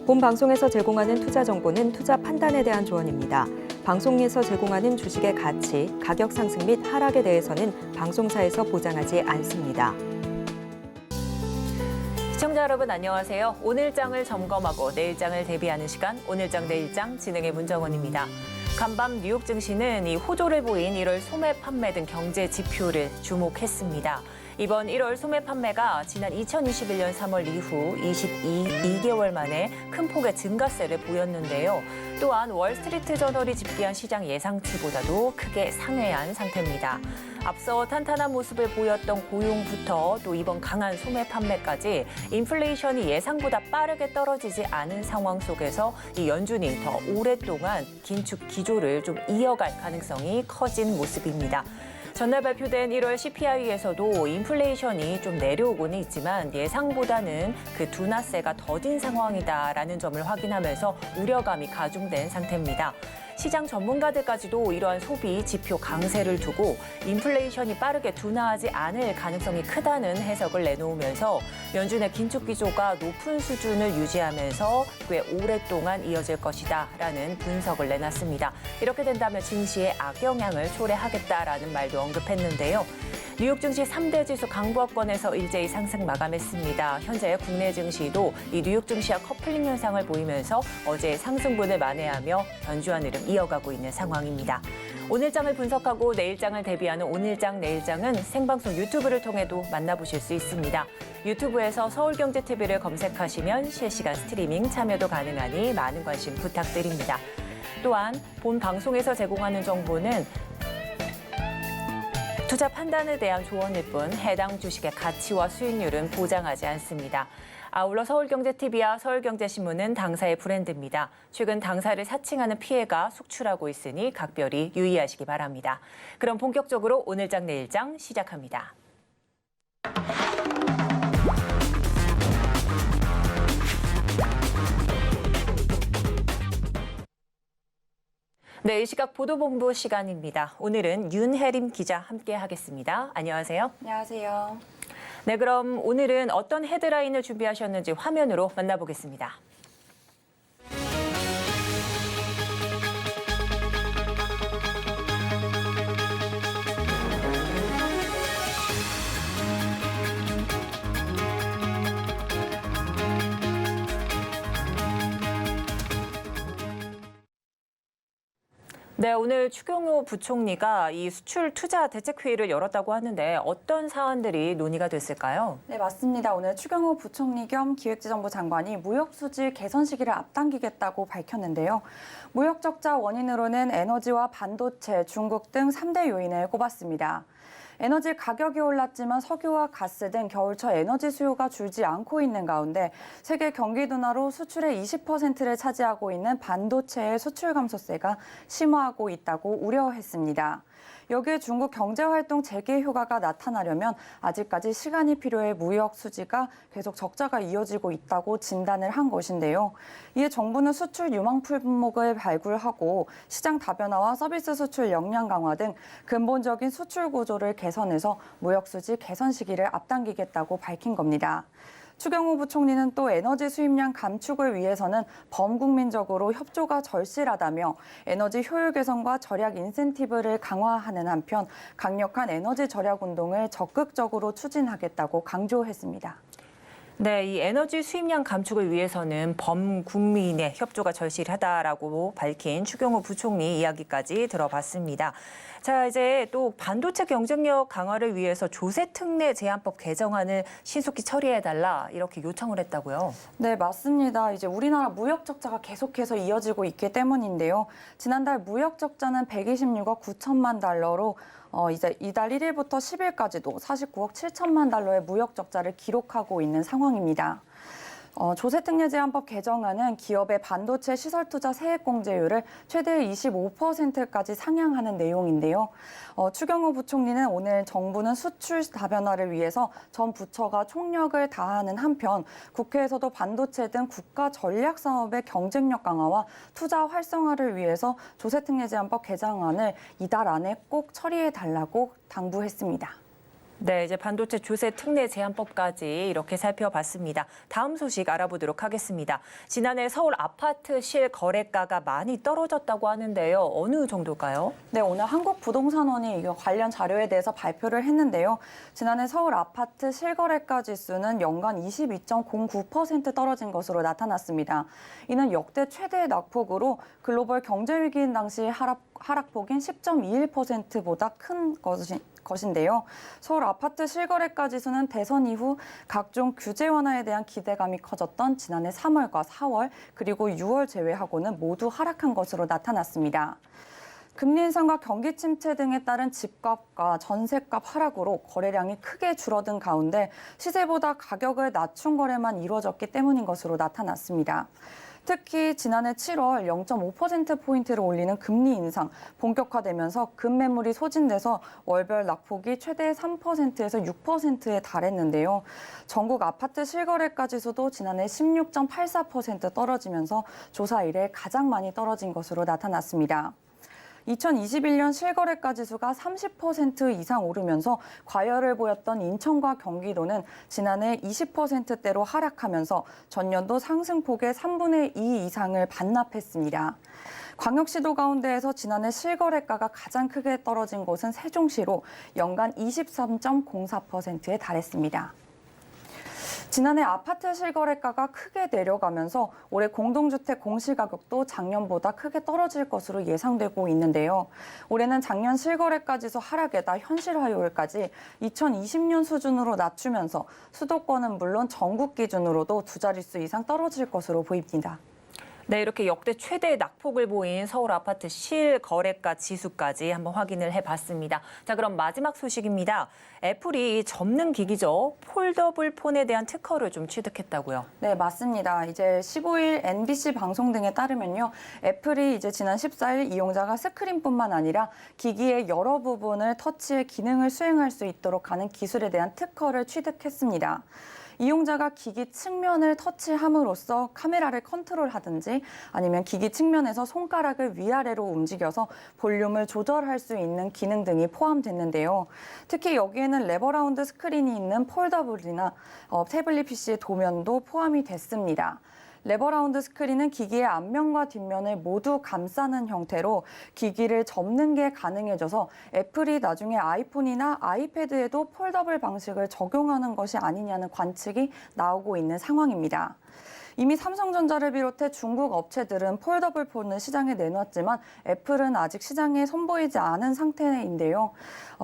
본 방송에서 제공하는 투자 정보는 투자 판단에 대한 조언입니다. 방송에서 제공하는 주식의 가치, 가격 상승 및 하락에 대해서는 방송사에서 보장하지 않습니다. 시청자 여러분 안녕하세요. 오늘장을 점검하고 내일장을 대비하는 시간, 오늘장 내일장 진행의 문정원입니다. 간밤 뉴욕 증시는 이 호조를 보인 1월 소매 판매 등 경제 지표를 주목했습니다. 이번 1월 소매 판매가 지난 2021년 3월 이후 2개월 만에 큰 폭의 증가세를 보였는데요. 또한 월스트리트 저널이 집계한 시장 예상치보다도 크게 상회한 상태입니다. 앞서 탄탄한 모습을 보였던 고용부터 또 이번 강한 소매 판매까지 인플레이션이 예상보다 빠르게 떨어지지 않은 상황 속에서 이 연준이 더 오랫동안 긴축 기조를 좀 이어갈 가능성이 커진 모습입니다. 전날 발표된 1월 CPI에서도 인플레이션이 좀 내려오고는 있지만 예상보다는 그 둔화세가 더딘 상황이다라는 점을 확인하면서 우려감이 가중된 상태입니다. 시장 전문가들까지도 이러한 소비 지표 강세를 두고 인플레이션이 빠르게 둔화하지 않을 가능성이 크다는 해석을 내놓으면서 연준의 긴축 기조가 높은 수준을 유지하면서 꽤 오랫동안 이어질 것이다라는 분석을 내놨습니다. 이렇게 된다면 증시에 악영향을 초래하겠다라는 말도 언급했는데요. 뉴욕 증시 3대 지수 강보합권에서 일제히 상승 마감했습니다. 현재 국내 증시도 이 뉴욕 증시와 커플링 현상을 보이면서 어제의 상승분을 만회하며 견주한 흐름 이어가고 있는 상황입니다. 오늘장을 분석하고 내일장을 대비하는 오늘장 내일장은 생방송 유튜브를 통해도 만나보실 수 있습니다. 유튜브에서 서울경제TV를 검색하시면 실시간 스트리밍 참여도 가능하니 많은 관심 부탁드립니다. 또한 본 방송에서 제공하는 정보는 투자 판단에 대한 조언일 뿐 해당 주식의 가치와 수익률은 보장하지 않습니다. 아울러 서울경제TV와 서울경제신문은 당사의 브랜드입니다. 최근 당사를 사칭하는 피해가 속출하고 있으니 각별히 유의하시기 바랍니다. 그럼 본격적으로 오늘장 내일장 시작합니다. 네, 이 시각 보도본부 시간입니다. 오늘은 윤혜림 기자 함께하겠습니다. 안녕하세요. 안녕하세요. 네, 그럼 오늘은 어떤 헤드라인을 준비하셨는지 화면으로 만나보겠습니다. 네, 오늘 추경호 부총리가 이 수출 투자 대책회의를 열었다고 하는데 어떤 사안들이 논의가 됐을까요? 네, 맞습니다. 오늘 추경호 부총리 겸 기획재정부 장관이 무역 수지 개선 시기를 앞당기겠다고 밝혔는데요. 무역 적자 원인으로는 에너지와 반도체, 중국 등 3대 요인을 꼽았습니다. 에너지 가격이 올랐지만 석유와 가스 등 겨울철 에너지 수요가 줄지 않고 있는 가운데 세계 경기 둔화로 수출의 20%를 차지하고 있는 반도체의 수출 감소세가 심화하고 있다고 우려했습니다. 여기에 중국 경제활동 재개 효과가 나타나려면 아직까지 시간이 필요해 무역 수지가 계속 적자가 이어지고 있다고 진단을 한 것인데요. 이에 정부는 수출 유망 품목을 발굴하고 시장 다변화와 서비스 수출 역량 강화 등 근본적인 수출 구조를 개선해서 무역 수지 개선 시기를 앞당기겠다고 밝힌 겁니다. 추경호 부총리는 또 에너지 수입량 감축을 위해서는 범국민적으로 협조가 절실하다며 에너지 효율 개선과 절약 인센티브를 강화하는 한편 강력한 에너지 절약 운동을 적극적으로 추진하겠다고 강조했습니다. 네, 이 에너지 수입량 감축을 위해서는 범국민의 협조가 절실하다라고 밝힌 추경호 부총리 이야기까지 들어봤습니다. 자, 이제 또 반도체 경쟁력 강화를 위해서 조세특례 제한법 개정안을 신속히 처리해달라 이렇게 요청을 했다고요? 네, 맞습니다. 이제 우리나라 무역 적자가 계속해서 이어지고 있기 때문인데요. 지난달 무역 적자는 126억 9천만 달러로 이제 이달 1일부터 10일까지도 49억 7천만 달러의 무역 적자를 기록하고 있는 상황입니다. 조세특례 제한법 개정안은 기업의 반도체 시설 투자 세액 공제율을 최대 25%까지 상향하는 내용인데요. 추경호 부총리는 오늘 정부는 수출 다변화를 위해서 전 부처가 총력을 다하는 한편 국회에서도 반도체 등 국가 전략 사업의 경쟁력 강화와 투자 활성화를 위해서 조세특례 제한법 개정안을 이달 안에 꼭 처리해 달라고 당부했습니다. 네, 이제 반도체 조세 특례 제한법까지 이렇게 살펴봤습니다. 다음 소식 알아보도록 하겠습니다. 지난해 서울 아파트 실거래가가 많이 떨어졌다고 하는데요. 어느 정도일까요? 네, 오늘 한국부동산원이 이 관련 자료에 대해서 발표를 했는데요. 지난해 서울 아파트 실거래가 지수는 연간 22.09% 떨어진 것으로 나타났습니다. 이는 역대 최대의 낙폭으로 글로벌 경제위기인 당시 하락폭인 10.21%보다 큰 것인데요. 서울 아파트 실거래가 지수는 대선 이후 각종 규제 완화에 대한 기대감이 커졌던 지난해 3월과 4월 그리고 6월 제외하고는 모두 하락한 것으로 나타났습니다. 금리 인상과 경기 침체 등에 따른 집값과 전셋값 하락으로 거래량이 크게 줄어든 가운데 시세보다 가격을 낮춘 거래만 이루어졌기 때문인 것으로 나타났습니다. 특히 지난해 7월 0.5%포인트를 올리는 금리 인상 본격화되면서 금매물이 소진돼서 월별 낙폭이 최대 3%에서 6%에 달했는데요. 전국 아파트 실거래가 지수도 지난해 16.84% 떨어지면서 조사 이래 가장 많이 떨어진 것으로 나타났습니다. 2021년 실거래가 지수가 30% 이상 오르면서 과열을 보였던 인천과 경기도는 지난해 20%대로 하락하면서 전년도 상승폭의 3분의 2 이상을 반납했습니다. 광역시도 가운데에서 지난해 실거래가가 가장 크게 떨어진 곳은 세종시로 연간 23.04%에 달했습니다. 지난해 아파트 실거래가가 크게 내려가면서 올해 공동주택 공시가격도 작년보다 크게 떨어질 것으로 예상되고 있는데요. 올해는 작년 실거래가 지수 하락에다 현실화율까지 2020년 수준으로 낮추면서 수도권은 물론 전국 기준으로도 두 자릿수 이상 떨어질 것으로 보입니다. 네, 이렇게 역대 최대 낙폭을 보인 서울 아파트 실거래가 지수까지 한번 확인을 해봤습니다. 자, 그럼 마지막 소식입니다. 애플이 접는 기기죠. 폴더블 폰에 대한 특허를 좀 취득했다고요. 네, 맞습니다. 이제 15일 NBC 방송 등에 따르면요. 애플이 이제 지난 14일 이용자가 스크린뿐만 아니라 기기의 여러 부분을 터치해 기능을 수행할 수 있도록 하는 기술에 대한 특허를 취득했습니다. 이용자가 기기 측면을 터치함으로써 카메라를 컨트롤하든지 아니면 기기 측면에서 손가락을 위아래로 움직여서 볼륨을 조절할 수 있는 기능 등이 포함됐는데요. 특히 여기에는 레버라운드 스크린이 있는 폴더블이나 태블릿 PC의 도면도 포함이 됐습니다. 레버라운드 스크린은 기기의 앞면과 뒷면을 모두 감싸는 형태로 기기를 접는 게 가능해져서 애플이 나중에 아이폰이나 아이패드에도 폴더블 방식을 적용하는 것이 아니냐는 관측이 나오고 있는 상황입니다. 이미 삼성전자를 비롯해 중국 업체들은 폴더블 폰을 시장에 내놨지만 애플은 아직 시장에 선보이지 않은 상태인데요.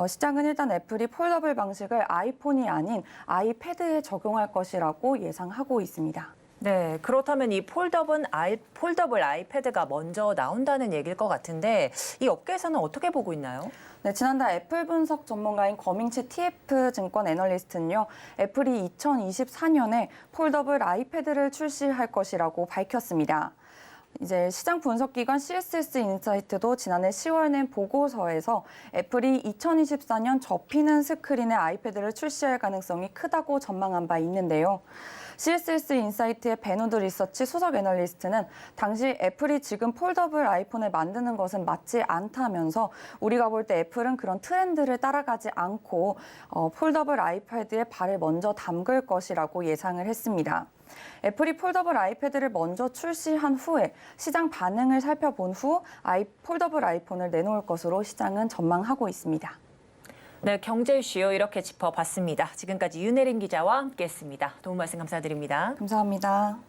시장은 일단 애플이 폴더블 방식을 아이폰이 아닌 아이패드에 적용할 것이라고 예상하고 있습니다. 네, 그렇다면 이 폴더블 아이패드가 먼저 나온다는 얘기일 것 같은데 이 업계에서는 어떻게 보고 있나요? 네, 지난달 애플 분석 전문가인 거밍치 TF증권 애널리스트는요. 애플이 2024년에 폴더블 아이패드를 출시할 것이라고 밝혔습니다. 이제 시장 분석기관 CSS 인사이트도 지난해 10월 낸 보고서에서 애플이 2024년 접히는 스크린의 아이패드를 출시할 가능성이 크다고 전망한 바 있는데요. CSS 인사이트의 베누드 리서치 수석 애널리스트는 당시 애플이 지금 폴더블 아이폰을 만드는 것은 맞지 않다면서 우리가 볼 때 애플은 그런 트렌드를 따라가지 않고 폴더블 아이패드에 발을 먼저 담글 것이라고 예상을 했습니다. 애플이 폴더블 아이패드를 먼저 출시한 후에 시장 반응을 살펴본 후 폴더블 아이폰을 내놓을 것으로 시장은 전망하고 있습니다. 네, 경제 이슈 이렇게 짚어봤습니다. 지금까지 윤혜린 기자와 함께했습니다. 도움 말씀 감사드립니다. 감사합니다.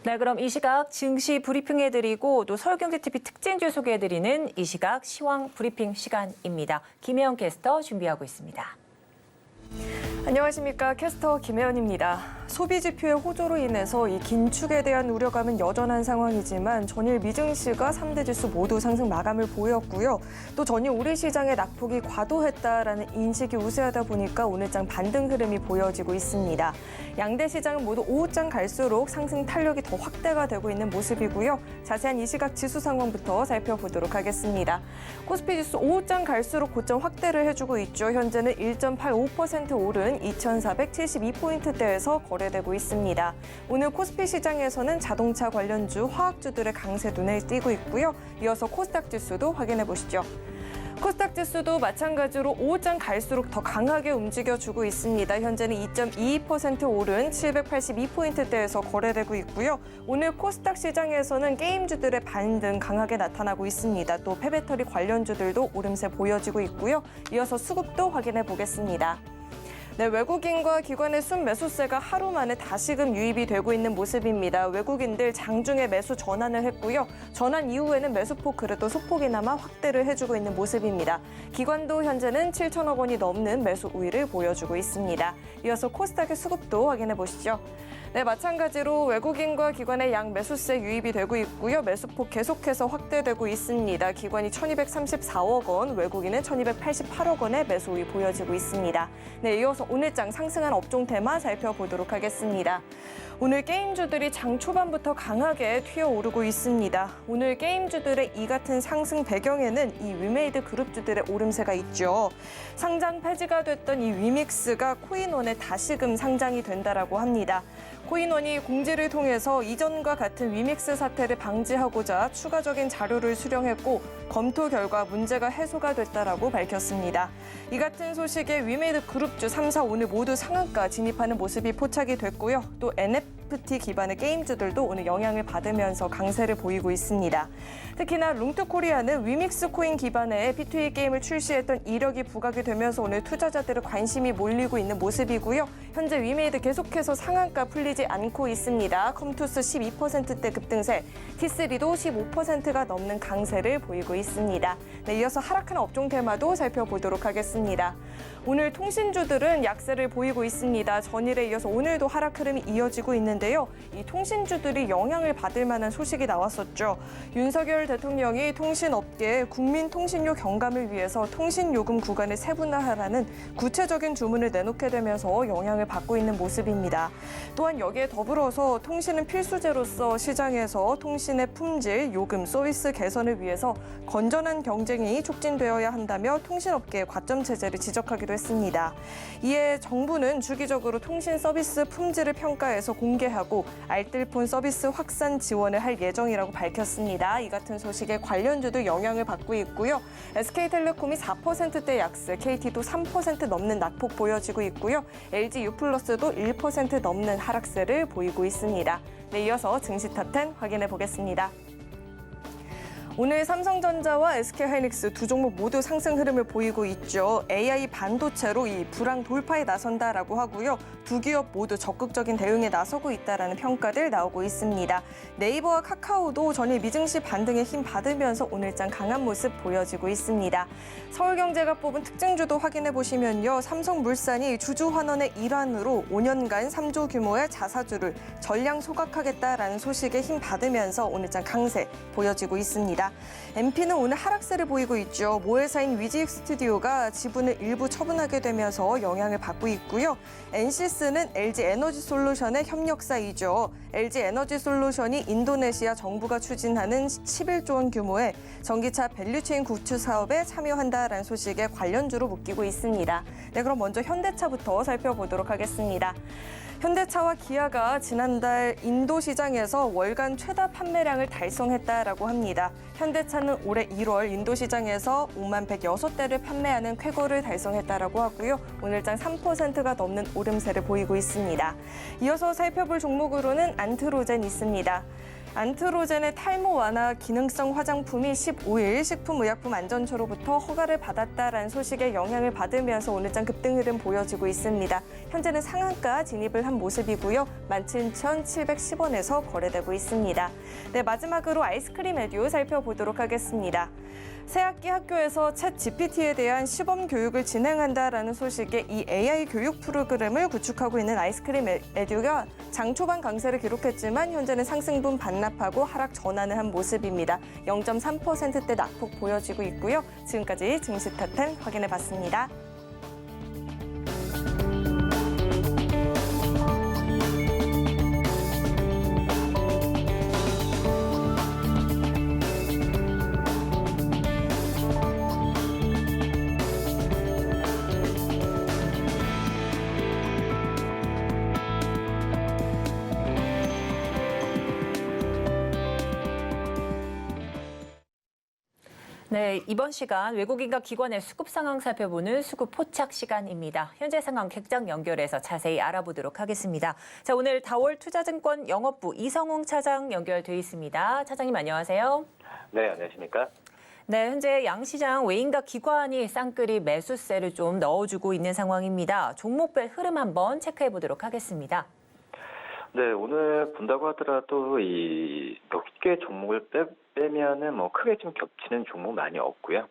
네, 그럼 이 시각 증시 브리핑해드리고 또 서울경제TV 특징주 소개해드리는 이 시각 시황 브리핑 시간입니다. 김혜영 캐스터 준비하고 있습니다. 안녕하십니까. 캐스터 김혜연입니다. 소비 지표의 호조로 인해서 이 긴축에 대한 우려감은 여전한 상황이지만 전일 미증시가 3대 지수 모두 상승 마감을 보였고요. 또 전일 우리 시장의 낙폭이 과도했다라는 인식이 우세하다 보니까 오늘장 반등 흐름이 보여지고 있습니다. 양대 시장은 모두 오후장 갈수록 상승 탄력이 더 확대가 되고 있는 모습이고요. 자세한 이 시각 지수 상황부터 살펴보도록 하겠습니다. 코스피 지수 오후장 갈수록 고점 확대를 해주고 있죠. 현재는 1.85% 오른 2,472포인트대에서 거래되고 있습니다. 오늘 코스피 시장에서는 자동차 관련주, 화학주들의 강세 눈에 띄고 있고요. 이어서 코스닥 지수도 확인해 보시죠. 코스닥 지수도 마찬가지로 오후장 갈수록 더 강하게 움직여주고 있습니다. 현재는 2.22% 오른 782포인트대에서 거래되고 있고요. 오늘 코스닥 시장에서는 게임주들의 반등 강하게 나타나고 있습니다. 또 폐배터리 관련주들도 오름세 보여지고 있고요. 이어서 수급도 확인해 보겠습니다. 네, 외국인과 기관의 순매수세가 하루 만에 다시금 유입이 되고 있는 모습입니다. 외국인들 장중에 매수 전환을 했고요. 전환 이후에는 매수폭 그래도 소폭이나마 확대를 해주고 있는 모습입니다. 기관도 현재는 7천억 원이 넘는 매수 우위를 보여주고 있습니다. 이어서 코스닥의 수급도 확인해 보시죠. 네, 마찬가지로 외국인과 기관의 양 매수세 유입이 되고 있고요. 매수폭 계속해서 확대되고 있습니다. 기관이 1,234억 원, 외국인은 1,288억 원의 매수 우위 보여지고 있습니다. 네, 이어서 오늘장 상승한 업종 테마 살펴보도록 하겠습니다. 오늘 게임주들이 장 초반부터 강하게 튀어오르고 있습니다. 오늘 게임주들의 이 같은 상승 배경에는 이 위메이드 그룹주들의 오름세가 있죠. 상장 폐지가 됐던 이 위믹스가 코인원에 다시금 상장이 된다라고 합니다. 코인원이 공지를 통해서 이전과 같은 위믹스 사태를 방지하고자 추가적인 자료를 수령했고 검토 결과 문제가 해소가 됐다라고 밝혔습니다. 이 같은 소식에 위메이드 그룹주 3사 오늘 모두 상한가 진입하는 모습이 포착이 됐고요. 또 NFT 기반의 게임주들도 오늘 영향을 받으면서 강세를 보이고 있습니다. 특히나 롱투코리아는 위믹스 코인 기반의 P2E 게임을 출시했던 이력이 부각이 되면서 오늘 투자자들의 관심이 몰리고 있는 모습이고요. 현재 위메이드 계속해서 상한가 풀리지 않고 있습니다. 컴투스 12%대 급등세, T3도 15%가 넘는 강세를 보이고 있습니다. 네, 이어서 하락하는 업종 테마도 살펴보도록 하겠습니다. 오늘 통신주들은 약세를 보이고 있습니다. 전일에 이어서 오늘도 하락 흐름이 이어지고 있는데요. 이 통신주들이 영향을 받을 만한 소식이 나왔었죠. 윤석열 대통령이 통신업계에 국민통신료 경감을 위해서 통신요금 구간을 세분화하라는 구체적인 주문을 내놓게 되면서 영향을 받고 있는 모습입니다. 또한 여기에 더불어서 통신은 필수제로서 시장에서 통신의 품질, 요금, 서비스 개선을 위해서 건전한 경쟁이 촉진되어야 한다며 통신업계의 과점 체제를 지적하기도 했습니다. 이에 정부는 주기적으로 통신 서비스 품질을 평가해서 공개하고 알뜰폰 서비스 확산 지원을 할 예정이라고 밝혔습니다. 이 같은 소식에 관련주도 영향을 받고 있고요. SK텔레콤이 4%대 약세, KT도 3% 넘는 낙폭 보여지고 있고요. LG유플러스도 1% 넘는 하락세를 보이고 있습니다. 네, 이어서 증시 탑10 확인해 보겠습니다. 오늘 삼성전자와 SK하이닉스 두 종목 모두 상승 흐름을 보이고 있죠. AI 반도체로 이 불황 돌파에 나선다라고 하고요. 두 기업 모두 적극적인 대응에 나서고 있다라는 평가들 나오고 있습니다. 네이버와 카카오도 전일 미증시 반등에 힘 받으면서 오늘장 강한 모습 보여지고 있습니다. 서울경제가 뽑은 특징주도 확인해 보시면요. 삼성물산이 주주환원의 일환으로 5년간 3조 규모의 자사주를 전량 소각하겠다라는 소식에 힘 받으면서 오늘장 강세 보여지고 있습니다. MP는 오늘 하락세를 보이고 있죠. 모회사인 위지익스튜디오가 지분을 일부 처분하게 되면서 영향을 받고 있고요. NCS는 LG에너지솔루션의 협력사이죠. LG에너지솔루션이 인도네시아 정부가 추진하는 11조 원 규모의 전기차 밸류체인 구축 사업에 참여한다라는 소식에 관련주로 묶이고 있습니다. 네, 그럼 먼저 현대차부터 살펴보도록 하겠습니다. 현대차와 기아가 지난달 인도 시장에서 월간 최다 판매량을 달성했다라고 합니다. 현대차는 올해 1월 인도 시장에서 5만 106대를 판매하는 쾌거를 달성했다라고 하고요. 오늘장 3%가 넘는 오름세를 보이고 있습니다. 이어서 살펴볼 종목으로는 안트로젠 있습니다. 안트로젠의 탈모 완화 기능성 화장품이 15일 식품의약품안전처로부터 허가를 받았다라는 소식에 영향을 받으면서 오늘장 급등 흐름 보여지고 있습니다. 현재는 상한가 진입을 한 모습이고요. 17,710원에서 거래되고 있습니다. 네, 마지막으로 아이스크림 에듀 살펴보도록 하겠습니다. 새학기 학교에서 챗 GPT에 대한 시범 교육을 진행한다라는 소식에 이 AI 교육 프로그램을 구축하고 있는 아이스크림 에듀가 장 초반 강세를 기록했지만 현재는 상승분 반납하고 하락 전환을 한 모습입니다. 0.3%대 낙폭 보여지고 있고요. 지금까지 증시 탑10 확인해 봤습니다. 네, 이번 시간 외국인과 기관의 수급 상황 살펴보는 수급 포착 시간입니다. 현재 상황 객장 연결해서 자세히 알아보도록 하겠습니다. 자, 오늘 다월 투자증권 영업부 이성웅 차장 연결돼 있습니다. 차장님 안녕하세요. 네, 안녕하십니까? 네, 현재 양시장 외인과 기관이 쌍끌이 매수세를 좀 넣어주고 있는 상황입니다. 종목별 흐름 한번 체크해 보도록 하겠습니다. 네, 오늘 본다고 하더라도 몇 개 종목을 빼면은 뭐 크게 좀 겹치는 종목 많이 없고요.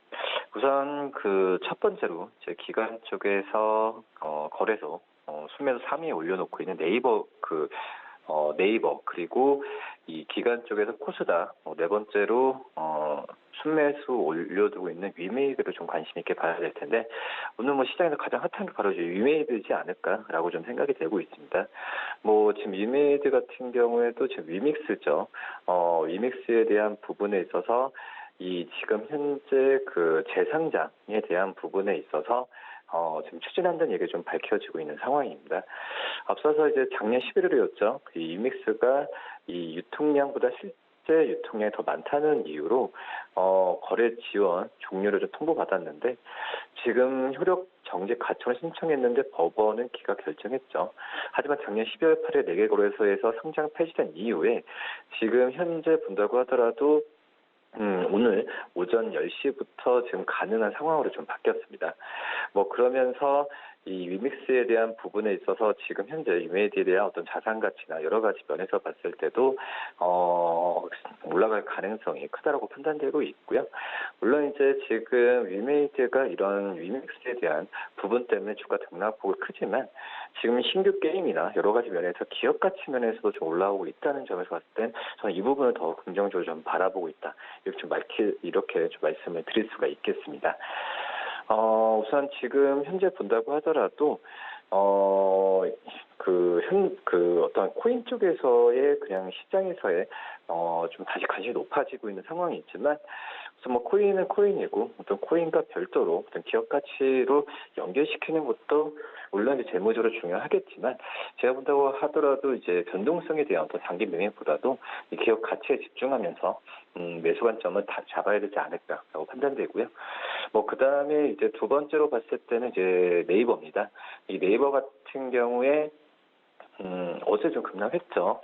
우선 그 첫 번째로 제 기관 쪽에서 거래소 순매도 3위에 올려놓고 있는 네이버 네이버 그리고 이 기관 쪽에서 코스닥 네 번째로 순매수 올려두고 있는 위메이드를 좀 관심 있게 봐야 될 텐데 오늘 뭐 시장에서 가장 핫한 게 바로 이제 위메이드지 않을까라고 좀 생각이 되고 있습니다. 뭐 지금 위메이드 같은 경우에도 지금 위믹스죠. 위믹스에 대한 부분에 있어서 이 지금 현재 그 재상장에 대한 부분에 있어서 지금 추진한다는 얘기가 좀 밝혀지고 있는 상황입니다. 앞서서 이제 작년 11월이었죠. 이 위믹스가 이 유통량보다 실제 유통량이 더 많다는 이유로 거래 지원 종료를 좀 통보받았는데 지금 효력 정지 가처를 신청했는데 법원은 기각 결정했죠. 하지만 작년 12월 8일 4개 거래소에서 상장 폐지된 이후에 지금 현재 본다고 하더라도 오늘 오전 10시부터 지금 가능한 상황으로 좀 바뀌었습니다. 뭐 그러면서 이 위믹스에 대한 부분에 있어서 지금 현재 위메이드에 대한 어떤 자산 가치나 여러 가지 면에서 봤을 때도 올라갈 가능성이 크다라고 판단되고 있고요. 물론 이제 지금 위메이드가 이런 위믹스에 대한 부분 때문에 주가 등락폭이 크지만 지금 신규 게임이나 여러 가지 면에서 기업 가치 면에서도 좀 올라오고 있다는 점에서 봤을 땐 저는 이 부분을 더 긍정적으로 좀 바라보고 있다. 이렇게 좀 말씀을 드릴 수가 있겠습니다. 우선 지금 현재 본다고 하더라도, 어떤 코인 쪽에서의 그냥 시장에서의, 좀 다시 관심이 높아지고 있는 상황이 있지만, 우선 뭐 코인은 코인이고, 어떤 코인과 별도로 어떤 기업 가치로 연결시키는 것도 물론 이제 재무적으로 중요하겠지만, 제가 본다고 하더라도 이제 변동성에 대한 어떤 단기 매매보다도 이 기업 가치에 집중하면서, 매수 관점을 다 잡아야 되지 않을까라고 판단되고요. 뭐, 그 다음에 이제 두 번째로 봤을 때는 이제 네이버입니다. 이 네이버 같은 경우에, 어제 좀 급락했죠.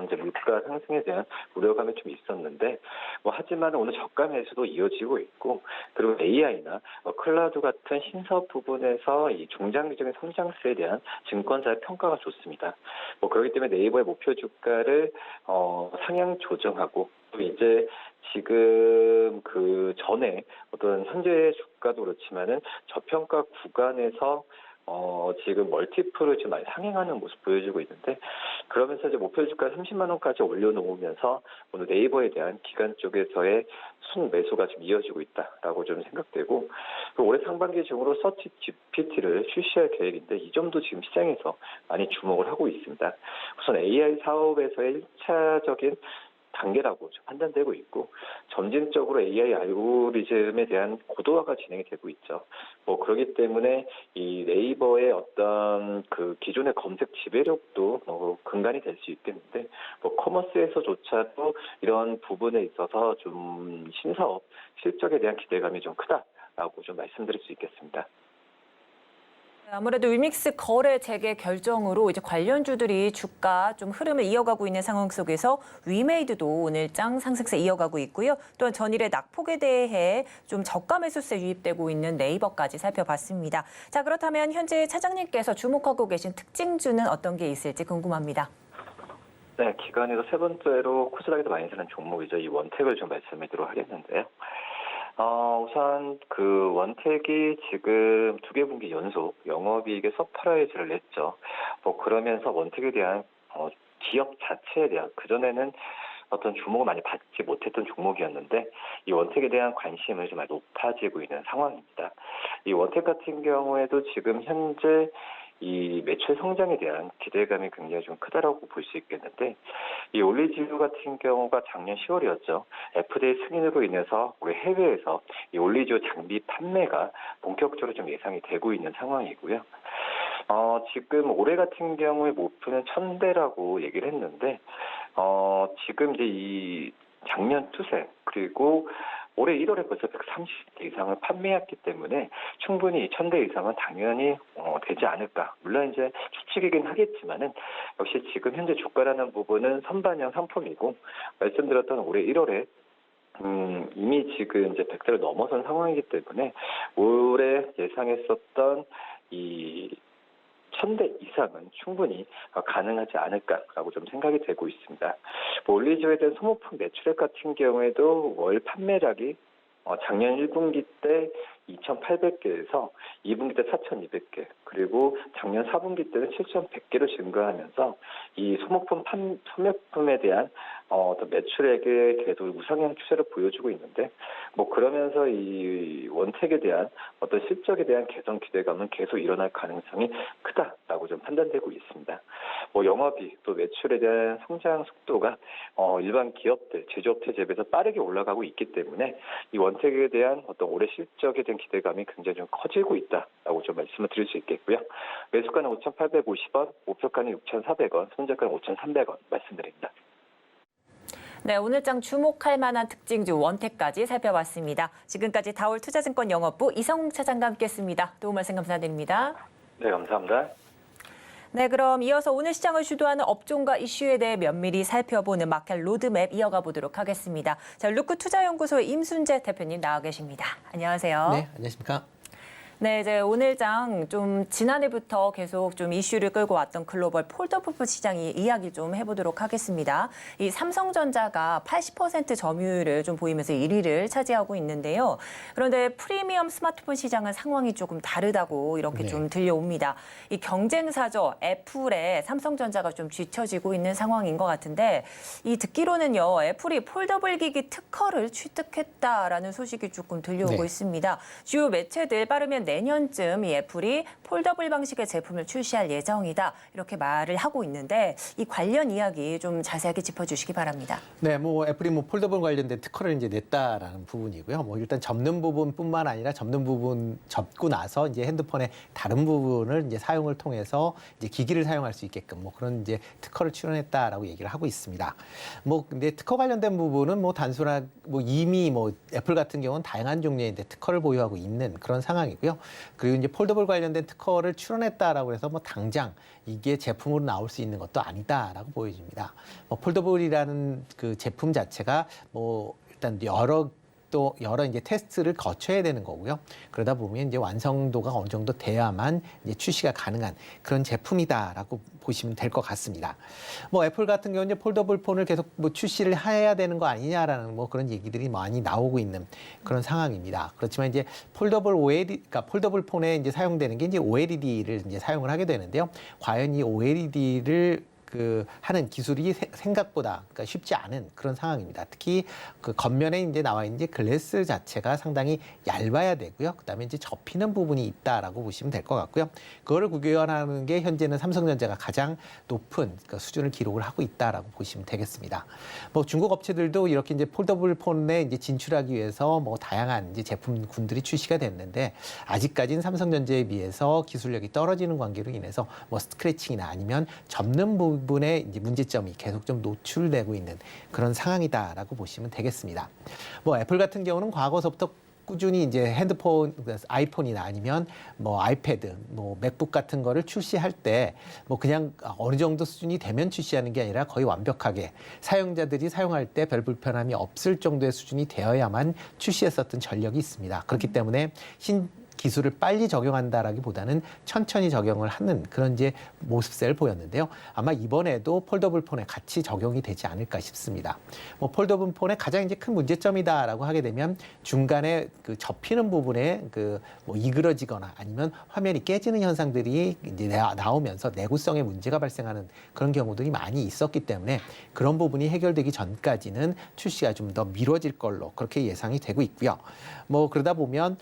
이제 물가 상승에 대한 우려감이 좀 있었는데, 뭐, 하지만 오늘 저가 매수도 이어지고 있고, 그리고 AI나 클라우드 같은 신사업 부분에서 이 중장기적인 성장세에 대한 증권사의 평가가 좋습니다. 뭐, 그렇기 때문에 네이버의 목표 주가를, 상향 조정하고, 또 이제 지금 그 전에 어떤 현재 주가도 그렇지만은 저평가 구간에서 지금 멀티플을 좀 많이 상행하는 모습 보여주고 있는데 그러면서 이제 목표 주가 30만 원까지 올려놓으면서 오늘 네이버에 대한 기관 쪽에서의 순매수가 좀 이어지고 있다라고 좀 생각되고 올해 상반기 중으로 서치 GPT를 출시할 계획인데 이 점도 지금 시장에서 많이 주목을 하고 있습니다. 우선 AI 사업에서의 1차적인 단계라고 판단되고 있고 점진적으로 AI 알고리즘에 대한 고도화가 진행이 되고 있죠. 뭐 그렇기 때문에 이 네이버의 어떤 그 기존의 검색 지배력도 근간이 될 수 있겠는데 뭐 커머스에서조차도 이런 부분에 있어서 좀 신사업 실적에 대한 기대감이 좀 크다라고 좀 말씀드릴 수 있겠습니다. 아무래도 위믹스 거래 재개 결정으로 이제 관련주들이 주가 좀 흐름을 이어가고 있는 상황 속에서 위메이드도 오늘장 상승세 이어가고 있고요. 또한 전일의 낙폭에 대해 좀 저가 매수세 유입되고 있는 네이버까지 살펴봤습니다. 자, 그렇다면 현재 차장님께서 주목하고 계신 특징주는 어떤 게 있을지 궁금합니다. 네, 기관에서 세 번째로 코스닥에서 많이 사는 종목이죠. 이 원택을 좀 말씀드리도록 하겠는데요. 우선 그 원택이 지금 2개 분기 연속 영업이익의 서프라이즈를 냈죠. 뭐 그러면서 원택에 대한 기업 자체에 대한 그전에는 어떤 주목을 많이 받지 못했던 종목이었는데 이 원택에 대한 관심을 좀 많이 높아지고 있는 상황입니다. 이 원택 같은 경우에도 지금 현재 이 매출 성장에 대한 기대감이 굉장히 좀 크다라고 볼 수 있겠는데 이 올리지오 같은 경우가 작년 10월이었죠. FDA 승인으로 인해서 우리 해외에서 이 올리지오 장비 판매가 본격적으로 좀 예상이 되고 있는 상황이고요. 지금 올해 같은 경우에 목표는 1,000대라고 얘기를 했는데 지금 이제 이 작년 투세 그리고 올해 1월에 벌써 130대 이상을 판매했기 때문에 충분히 1000대 이상은 당연히 되지 않을까. 물론 이제 추측이긴 하겠지만은 역시 지금 현재 주가라는 부분은 선반영 상품이고 말씀드렸던 올해 1월에 이미 지금 이제 100대를 넘어선 상황이기 때문에 올해 예상했었던 이 1000대 이상은 충분히 가능하지 않을까라고 좀 생각이 되고 있습니다. 올리지오에 대한 소모품 매출액 같은 경우에도 월 판매량이 작년 1분기 때 2,800개에서 2분기 때 4,200개, 그리고 작년 4분기 때는 7,100개로 증가하면서 이 소모품에 대한 어떤 매출액의 계속 우상향 추세를 보여주고 있는데, 그러면서 이 원택에 대한 어떤 실적에 대한 개선 기대감은 계속 일어날 가능성이 크다라고 좀 판단되고 있습니다. 영업이 또 매출에 대한 성장 속도가 일반 기업들, 제조업체 대비해서 빠르게 올라가고 있기 때문에 이 원택에 대한 어떤 올해 실적에 대한 기대감이 굉장히 좀 커지고 있다라고 좀 말씀을 드릴 수 있겠고요. 매수가는 5,850원, 목표가는 6,400원, 손절가는 5,300원 말씀드립니다. 네, 오늘장 주목할 만한 특징주 원택까지 살펴봤습니다. 지금까지 다올 투자증권 영업부 이성웅 차장과 함께했습니다. 도움 말씀 감사드립니다. 네, 감사합니다. 네, 그럼 이어서 오늘 시장을 주도하는 업종과 이슈에 대해 면밀히 살펴보는 마켓 로드맵 이어가 보도록 하겠습니다. 자, 루크 투자연구소의 임순재 대표님 나와 계십니다. 안녕하세요. 네, 안녕하십니까. 네, 이제 오늘장 좀 지난해부터 계속 좀 이슈를 끌고 왔던 글로벌 폴더포트 시장이 이야기 좀 해보도록 하겠습니다. 이 삼성전자가 80% 점유율을 좀 보이면서 1위를 차지하고 있는데요. 그런데 프리미엄 스마트폰 시장은 상황이 조금 다르다고 이렇게 좀 들려옵니다. 이 경쟁사죠. 애플에 삼성전자가 좀 뒤처지고 있는 상황인 것 같은데, 이 듣기로는요, 애플이 폴더블 기기 특허를 취득했다라는 소식이 조금 들려오고 있습니다. 주요 매체들 빠르면 내년쯤 이 애플이 폴더블 방식의 제품을 출시할 예정이다, 이렇게 말을 하고 있는데 이 관련 이야기 좀 자세하게 짚어주시기 바랍니다. 네, 애플이 폴더블 관련된 특허를 이제 냈다라는 부분이고요. 일단 접는 부분뿐만 아니라 접는 부분 접고 나서 이제 핸드폰의 다른 부분을 이제 사용을 통해서 이제 기기를 사용할 수 있게끔 그런 이제 특허를 출원했다라고 얘기를 하고 있습니다. 근데 특허 관련된 부분은 단순한 이미 애플 같은 경우는 다양한 종류의 이제 특허를 보유하고 있는 그런 상황이고요. 그리고 이제 폴더블 관련된 특허를 출원했다라고 해서 당장 이게 제품으로 나올 수 있는 것도 아니다라고 보여집니다. 폴더블이라는 그 제품 자체가 일단 여러 이제 테스트를 거쳐야 되는 거고요. 그러다 보면 이제 완성도가 어느 정도 돼야만 이제 출시가 가능한 그런 제품이다라고 보시면 될 것 같습니다. 애플 같은 경우는 이제 폴더블 폰을 계속 출시를 해야 되는 거 아니냐라는 그런 얘기들이 많이 나오고 있는 그런 상황입니다. 그렇지만 이제 폴더블 그러니까 폴더블 폰에 이제 사용되는 게 이제 OLED를 이제 사용을 하게 되는데요. 과연 이 OLED를 하는 기술이 생각보다 쉽지 않은 그런 상황입니다. 특히 그 겉면에 이제 나와 있는 글래스 자체가 상당히 얇아야 되고요. 그다음에 이제 접히는 부분이 있다라고 보시면 될 것 같고요. 그거를 구현하는 게 현재는 삼성전자가 가장 높은 수준을 기록을 하고 있다라고 보시면 되겠습니다. 중국 업체들도 이렇게 이제 폴더블 폰에 이제 진출하기 위해서 다양한 이제 제품군들이 출시가 됐는데 아직까지는 삼성전자에 비해서 기술력이 떨어지는 관계로 인해서 스크래칭이나 아니면 접는 부분의 이제 문제점이 계속 좀 노출되고 있는 그런 상황이다라고 보시면 되겠습니다. 애플 같은 경우는 과거서부터 꾸준히 이제 핸드폰, 아이폰이나 아니면 아이패드, 맥북 같은 거를 출시할 때 그냥 어느 정도 수준이 되면 출시하는 게 아니라 거의 완벽하게 사용자들이 사용할 때 별 불편함이 없을 정도의 수준이 되어야만 출시했었던 전력이 있습니다. 그렇기 때문에 기술을 빨리 적용한다라기보다는 천천히 적용을 하는 그런 이제 모습세를 보였는데요. 아마 이번에도 폴더블 폰에 같이 적용이 되지 않을까 싶습니다. 폴더블 폰의 가장 이제 큰 문제점이다라고 하게 되면 중간에 그 접히는 부분에 이그러지거나 아니면 화면이 깨지는 현상들이 이제 나오면서 내구성에 문제가 발생하는 그런 경우들이 많이 있었기 때문에 그런 부분이 해결되기 전까지는 출시가 좀 더 미뤄질 걸로 그렇게 예상이 되고 있고요. 그러다 보면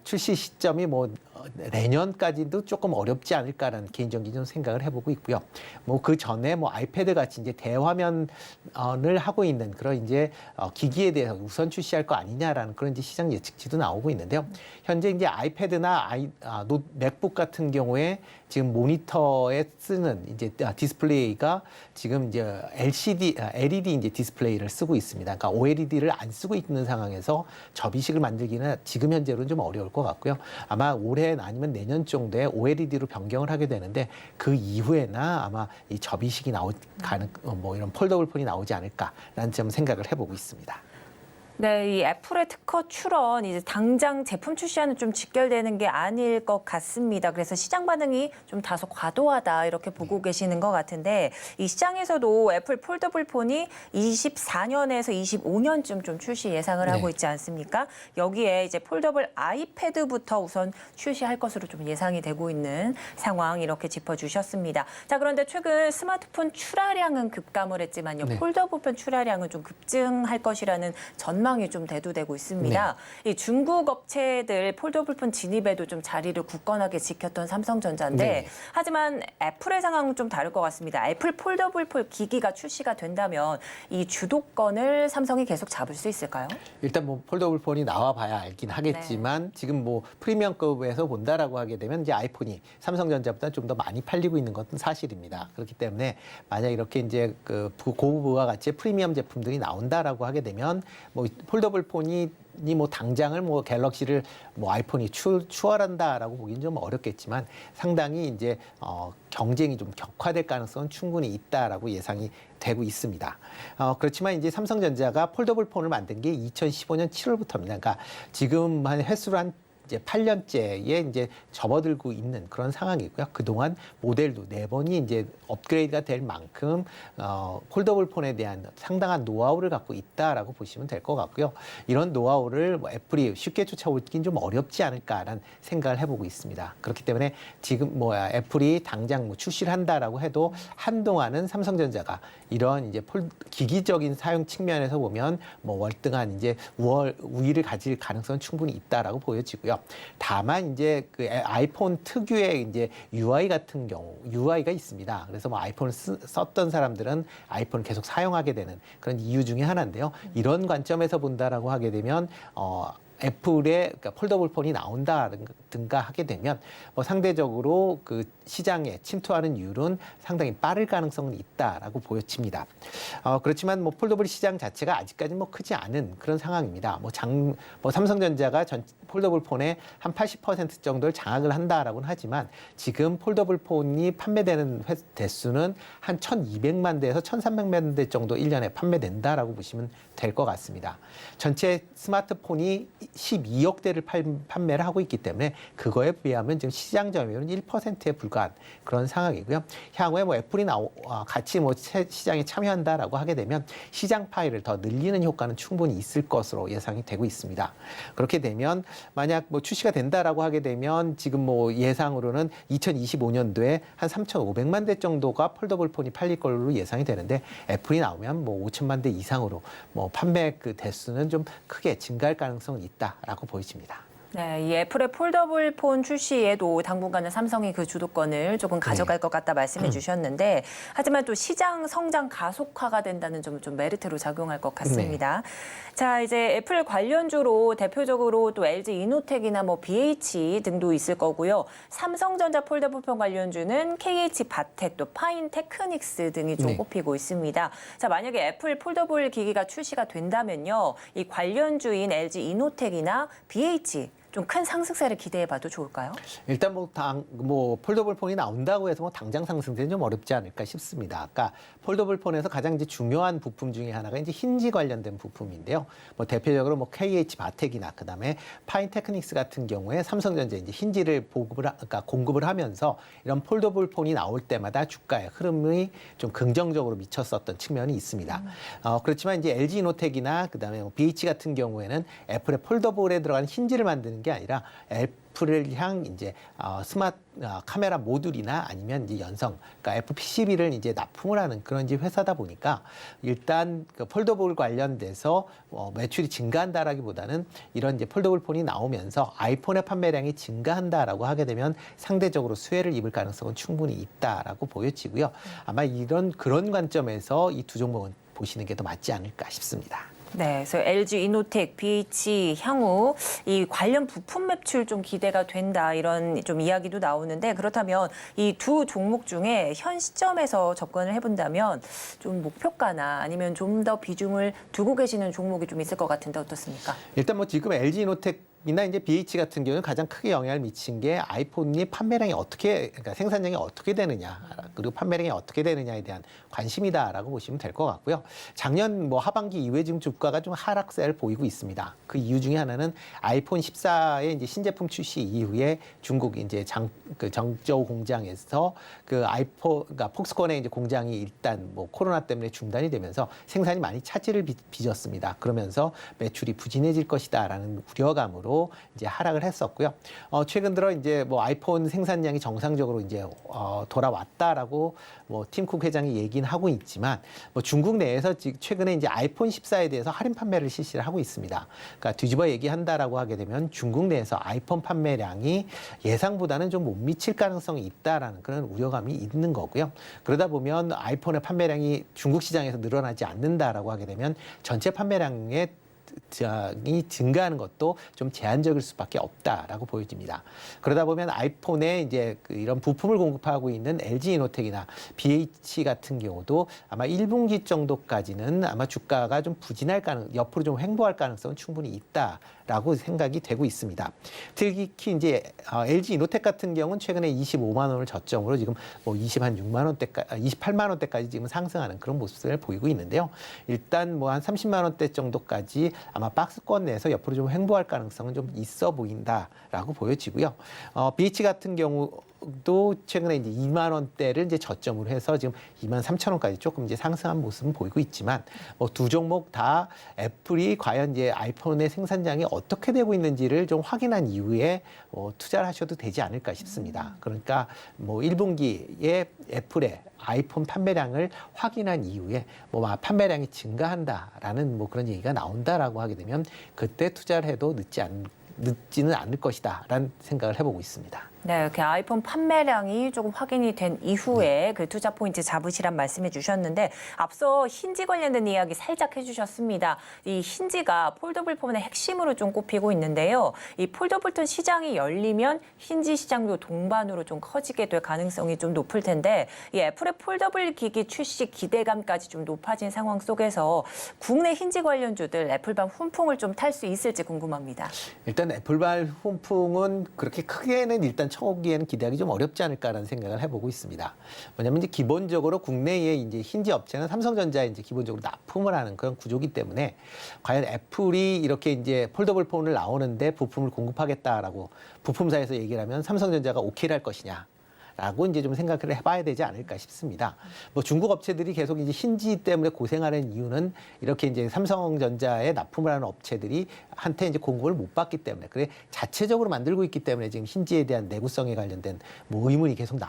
출시 시점이 뭐 내년까지도 조금 어렵지 않을까라는 개인적인 좀 생각을 해보고 있고요. 뭐 그 전에 뭐 아이패드 같이 이제 대화면을 하고 있는 그런 이제 기기에 대해서 우선 출시할 거 아니냐라는 그런 이제 시장 예측치도 나오고 있는데요. 현재 이제 아이패드나 맥북 같은 경우에 지금 모니터에 쓰는 이제 디스플레이가 지금 이제 LED 이제 디스플레이를 쓰고 있습니다. 그러니까 OLED를 안 쓰고 있는 상황에서 접이식을 만들기는 지금 현재로는 좀 어려울 것 같고요. 아마 올해 아니면 내년 정도에 OLED로 변경을 하게 되는데 그 이후에나 아마 이 접이식이 뭐 이런 폴더블 폰이 나오지 않을까라는 점 생각을 해보고 있습니다. 네, 이 애플의 특허 출원 이제 당장 제품 출시와는 좀 직결되는 게 아닐 것 같습니다. 그래서 시장 반응이 좀 다소 과도하다 이렇게 보고 계시는 것 같은데 이 시장에서도 애플 폴더블 폰이 24년에서 25년쯤 좀 출시 예상을 하고 있지 않습니까? 여기에 이제 폴더블 아이패드부터 우선 출시할 것으로 좀 예상이 되고 있는 상황 이렇게 짚어주셨습니다. 자, 그런데 최근 스마트폰 출하량은 급감을 했지만요. 폴더블 폰 출하량은 좀 급증할 것이라는 전망이 좀 대두되고 있습니다. 이 중국 업체들 폴더블폰 진입에도 좀 자리를 굳건하게 지켰던 삼성전자인데 하지만 애플의 상황은 좀 다를 것 같습니다. 애플 폴더블 폰 기기가 출시가 된다면 이 주도권을 삼성이 계속 잡을 수 있을까요? 일단 뭐 폴더블 폰이 나와봐야 알긴 하겠지만 지금 뭐 프리미엄급에서 본다라고 하게 되면 이제 아이폰이 삼성전자보다 좀 더 많이 팔리고 있는 것은 사실입니다. 그렇기 때문에 만약 이렇게 이제 그 고부와 같이 프리미엄 제품들이 나온다라고 하게 되면 뭐 폴더블 폰이 뭐 당장을 뭐 갤럭시를 뭐 아이폰이 추월한다라고 보기는 좀 어렵겠지만 상당히 이제 경쟁이 좀 격화될 가능성은 충분히 있다라고 예상이 되고 있습니다. 그렇지만 이제 삼성전자가 폴더블 폰을 만든 게 2015년 7월부터입니다. 그러니까 지금 한 횟수로 한 이제 8년째에 이제 접어들고 있는 그런 상황이고요. 그동안 모델도 4번이 이제 업그레이드가 될 만큼 폴더블 폰에 대한 상당한 노하우를 갖고 있다라고 보시면 될 것 같고요. 이런 노하우를 뭐 애플이 쉽게 쫓아오긴 좀 어렵지 않을까라는 생각을 해보고 있습니다. 그렇기 때문에 지금 애플이 당장 뭐 출시를 한다라고 해도 한동안은 삼성전자가 이런 이제 기기적인 사용 측면에서 보면 뭐 월등한 이제 우위를 가질 가능성은 충분히 있다라고 보여지고요. 다만 이제 그 아이폰 특유의 이제 UI 같은 경우 UI가 있습니다. 그래서 뭐 아이폰을 썼던 사람들은 아이폰을 계속 사용하게 되는 그런 이유 중에 하나인데요. 이런 관점에서 본다라고 하게 되면 애플의 그러니까 폴더블 폰이 나온다든가 하게 되면 뭐 상대적으로 그 시장에 침투하는 이율은 상당히 빠를 가능성은 있다라고 보여집니다. 그렇지만 뭐 폴더블 시장 자체가 아직까지 뭐 크지 않은 그런 상황입니다. 뭐 삼성전자가 폴더블 폰의 한 80% 정도를 장악을 한다라고는 하지만 지금 폴더블 폰이 판매되는 대수는 한 1,200만 대에서 1,300만 대 정도 1년에 판매된다라고 보시면 될 것 같습니다. 전체 스마트폰이 12억 대를 판매를 하고 있기 때문에 그거에 비하면 지금 시장 점유율은 1%에 불과한 그런 상황이고요. 향후에 뭐 애플이 같이 뭐 시장에 참여한다라고 하게 되면 시장 파이를 더 늘리는 효과는 충분히 있을 것으로 예상이 되고 있습니다. 그렇게 되면 만약 뭐 출시가 된다라고 하게 되면 지금 뭐 예상으로는 2025년도에 한 3,500만 대 정도가 폴더블 폰이 팔릴 걸로 예상이 되는데 애플이 나오면 뭐 5천만 대 이상으로 뭐 판매 그 대수는 좀 크게 증가할 가능성은 있다라고 보여집니다. 네, 이 애플의 폴더블 폰 출시에도 당분간은 삼성이 그 주도권을 조금 가져갈 것 같다 말씀해 주셨는데 하지만 또 시장 성장 가속화가 된다는 점은 좀 메리트로 작용할 것 같습니다. 자, 이제 애플 관련주로 대표적으로 또 LG 이노텍이나 뭐 BH 등도 있을 거고요. 삼성전자 폴더블 폰 관련주는 KH 바텍 또 파인 테크닉스 등이 좀 꼽히고 있습니다. 자, 만약에 애플 폴더블 기기가 출시가 된다면요. 이 관련주인 LG 이노텍이나 BH 좀 큰 상승세를 기대해봐도 좋을까요? 일단 뭐 폴더블 폰이 나온다고 해서 뭐 당장 상승세는 좀 어렵지 않을까 싶습니다. 아까 폴더블 폰에서 가장 이제 중요한 부품 중에 하나가 이제 힌지 관련된 부품인데요. 뭐 대표적으로 뭐 KH 바텍이나 그다음에 파인 테크닉스 같은 경우에 삼성전자 이제 힌지를 공급을 하면서 이런 폴더블 폰이 나올 때마다 주가의 흐름이 좀 긍정적으로 미쳤었던 측면이 있습니다. 그렇지만 이제 LG 이노텍이나 그다음에 뭐 BH 같은 경우에는 애플의 폴더블에 들어간 힌지를 만드는 게 아니라 애플을 향 이제 스마트 카메라 모듈이나 아니면 이제 연성, 그러니까 애플 PCB를 이제 납품을 하는 그런 이제 회사다 보니까 일단 그 폴더블 관련돼서 매출이 증가한다라기보다는 이런 이제 폴더블 폰이 나오면서 아이폰의 판매량이 증가한다라고 하게 되면 상대적으로 수혜를 입을 가능성은 충분히 있다라고 보여지고요. 아마 그런 관점에서 이 두 종목은 보시는 게 더 맞지 않을까 싶습니다. 네, 그래서 LG 이노텍, BH 향후 이 관련 부품 매출 좀 기대가 된다 이런 좀 이야기도 나오는데 그렇다면 이 두 종목 중에 현 시점에서 접근을 해본다면 좀 목표가나 아니면 좀 더 비중을 두고 계시는 종목이 좀 있을 것 같은데 어떻습니까? 일단 뭐 지금 LG 이노텍 이나 이제 BH 같은 경우는 가장 크게 영향을 미친 게 아이폰이 판매량이 그러니까 생산량이 어떻게 되느냐, 그리고 판매량이 어떻게 되느냐에 대한 관심이다라고 보시면 될 것 같고요. 작년 뭐 하반기 이후에 지금 주가가 좀 하락세를 보이고 있습니다. 그 이유 중에 하나는 아이폰 14의 이제 신제품 출시 이후에 중국 이제 정저우 공장에서 그러니까 폭스콘의 이제 공장이 일단 뭐 코로나 때문에 중단이 되면서 생산이 많이 차질을 빚었습니다. 그러면서 매출이 부진해질 것이다라는 우려감으로 이제 하락을 했었고요. 최근 들어 이제 뭐 아이폰 생산량이 정상적으로 이제 돌아왔다라고 뭐 팀쿡 회장이 얘기는 하고 있지만 뭐 중국 내에서 최근에 이제 아이폰 14에 대해서 할인 판매를 실시를 하고 있습니다. 그러니까 뒤집어 얘기한다라고 하게 되면 중국 내에서 아이폰 판매량이 예상보다는 좀 못 미칠 가능성이 있다라는 그런 우려감이 있는 거고요. 그러다 보면 아이폰의 판매량이 중국 시장에서 늘어나지 않는다라고 하게 되면 전체 판매량의 이 증가하는 것도 좀 제한적일 수밖에 없다라고 보여집니다. 그러다 보면 아이폰에 이제 이런 부품을 공급하고 있는 LG 이노텍이나 BH 같은 경우도 아마 1분기 정도까지는 아마 주가가 좀 옆으로 좀 횡보할 가능성은 충분히 있다라고 생각이 되고 있습니다. 특히 이제 LG 이노텍 같은 경우는 최근에 25만 원을 저점으로 지금 뭐 28만 원대까지 지금 상승하는 그런 모습을 보이고 있는데요. 일단 뭐 한 30만 원대 정도까지 아마 박스권 내에서 옆으로 좀 횡보할 가능성은 좀 있어 보인다라고 보여지고요. BH 같은 경우도 최근에 이제 2만 원대를 이제 저점으로 해서 지금 2만 3천 원까지 조금 이제 상승한 모습은 보이고 있지만 뭐 두 종목 다 애플이 과연 이제 아이폰의 생산량이 어떻게 되고 있는지를 좀 확인한 이후에 투자를 하셔도 되지 않을까 싶습니다. 그러니까 뭐 1분기에 애플의 아이폰 판매량을 확인한 이후에 뭐 판매량이 증가한다라는 뭐 그런 얘기가 나온다라고 하게 되면 그때 투자를 해도 늦지는 않을 것이다라는 생각을 해보고 있습니다. 네, 이렇게 아이폰 판매량이 조금 확인이 된 이후에 그 투자 포인트 잡으시란 말씀해 주셨는데 앞서 힌지 관련된 이야기 살짝 해주셨습니다. 이 힌지가 폴더블 폰의 핵심으로 좀 꼽히고 있는데요. 이 폴더블 폰 시장이 열리면 힌지 시장도 동반으로 좀 커지게 될 가능성이 좀 높을 텐데 이 애플의 폴더블 기기 출시 기대감까지 좀 높아진 상황 속에서 국내 힌지 관련주들 애플발 훈풍을 좀 탈 수 있을지 궁금합니다. 일단 애플발 훈풍은 그렇게 크게는 일단 초기에는 기대하기 좀 어렵지 않을까라는 생각을 해보고 있습니다. 뭐냐면 이제 기본적으로 국내에 이제 힌지 업체는 삼성전자에 이제 기본적으로 납품을 하는 그런 구조기 때문에 과연 애플이 이렇게 이제 폴더블 폰을 나오는데 부품을 공급하겠다라고 부품사에서 얘기를 하면 삼성전자가 오케이를 할 것이냐. 라고 이제 좀 생각을 해봐야 되지 않을까 싶습니다. 뭐 중국 업체들이 계속 이제 힌지 때문에 고생하는 이유는 이렇게 이제 삼성전자에 납품을 하는 업체들이 한테 이제 공급을 못 받기 때문에 그래 자체적으로 만들고 있기 때문에 지금 힌지에 대한 내구성에 관련된 뭐 의문이 계속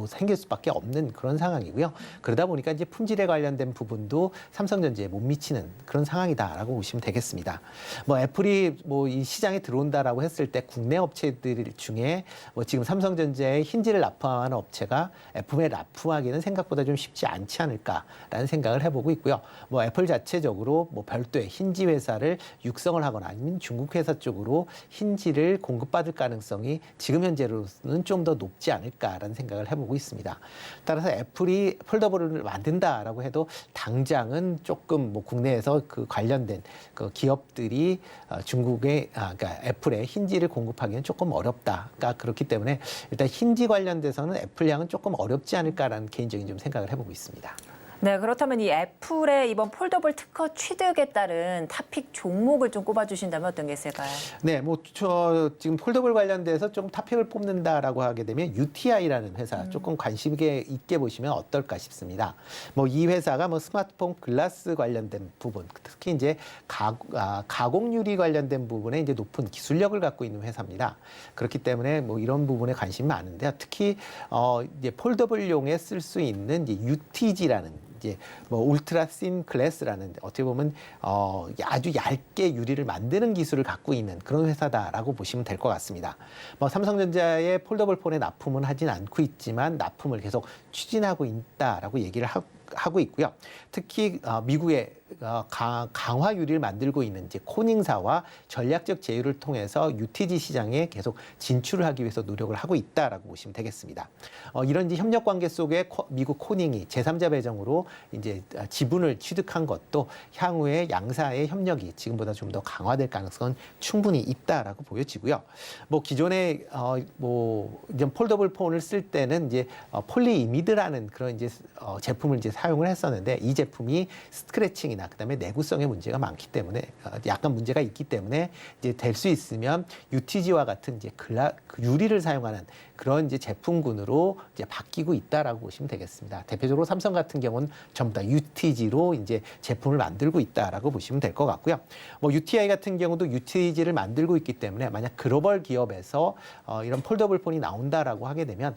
생길 수밖에 없는 그런 상황이고요. 그러다 보니까 이제 품질에 관련된 부분도 삼성전자에 못 미치는 그런 상황이다라고 보시면 되겠습니다. 뭐 애플이 뭐 이 시장에 들어온다라고 했을 때 국내 업체들 중에 뭐 지금 삼성전자에 힌지를 납품하는 업체가 애플에 납품하기는 생각보다 좀 쉽지 않지 않을까라는 생각을 해보고 있고요. 뭐 애플 자체적으로 뭐 별도의 힌지 회사를 육성을 하거나 아니면 중국 회사 쪽으로 힌지를 공급받을 가능성이 지금 현재로는 좀 더 높지 않을까라는 생각을 해보고 있습니다. 따라서 애플이 폴더블을 만든다라고 해도 당장은 조금 뭐 국내에서 그 관련된 그 기업들이 그러니까 애플에 힌지를 공급하기는 조금 어렵다. 그러니까 그렇기 때문에 일단 힌지 관련돼서는 애플 향은 조금 어렵지 않을까라는 개인적인 좀 생각을 해보고 있습니다. 네, 그렇다면 이 애플의 이번 폴더블 특허 취득에 따른 탑픽 종목을 좀 꼽아주신다면 어떤 게 있을까요? 네, 지금 폴더블 관련돼서 좀 탑픽을 뽑는다라고 하게 되면 UTI라는 회사 조금 관심 있게 보시면 어떨까 싶습니다. 이 회사가 스마트폰 글라스 관련된 부분, 특히 이제 가공 유리 관련된 부분에 이제 높은 기술력을 갖고 있는 회사입니다. 그렇기 때문에 이런 부분에 관심이 많은데요. 특히 이제 폴더블용에 쓸 수 있는 이제 UTG라는 이제 울트라 씬 글래스라는 어떻게 보면 아주 얇게 유리를 만드는 기술을 갖고 있는 그런 회사다라고 보시면 될 것 같습니다. 삼성전자의 폴더블 폰에 납품은 하진 않고 있지만 납품을 계속 추진하고 있다라고 얘기를 하고 있고요. 특히 미국의 강화 유리를 만들고 있는 이제 코닝사와 전략적 제휴를 통해서 UTG 시장에 계속 진출을 하기 위해서 노력을 하고 있다라고 보시면 되겠습니다. 이런 이제 협력 관계 속에 미국 코닝이 제3자 배정으로 이제 지분을 취득한 것도 향후에 양사의 협력이 지금보다 좀 더 강화될 가능성은 충분히 있다라고 보여지고요. 기존에 이제 폴더블 폰을 쓸 때는 이제 폴리이미드라는 그런 이제 제품을 이제 사용을 했었는데 이 제품이 스크래칭이나 그다음에 내구성에 문제가 많기 때문에 약간 문제가 있기 때문에 이제 될 수 있으면 UTG와 같은 이제 유리를 사용하는 그런 이제 제품군으로 이제 바뀌고 있다라고 보시면 되겠습니다. 대표적으로 삼성 같은 경우는 전부 다 UTG로 이제 제품을 만들고 있다라고 보시면 될 것 같고요. UTI 같은 경우도 UTG를 만들고 있기 때문에 만약 글로벌 기업에서 이런 폴더블 폰이 나온다라고 하게 되면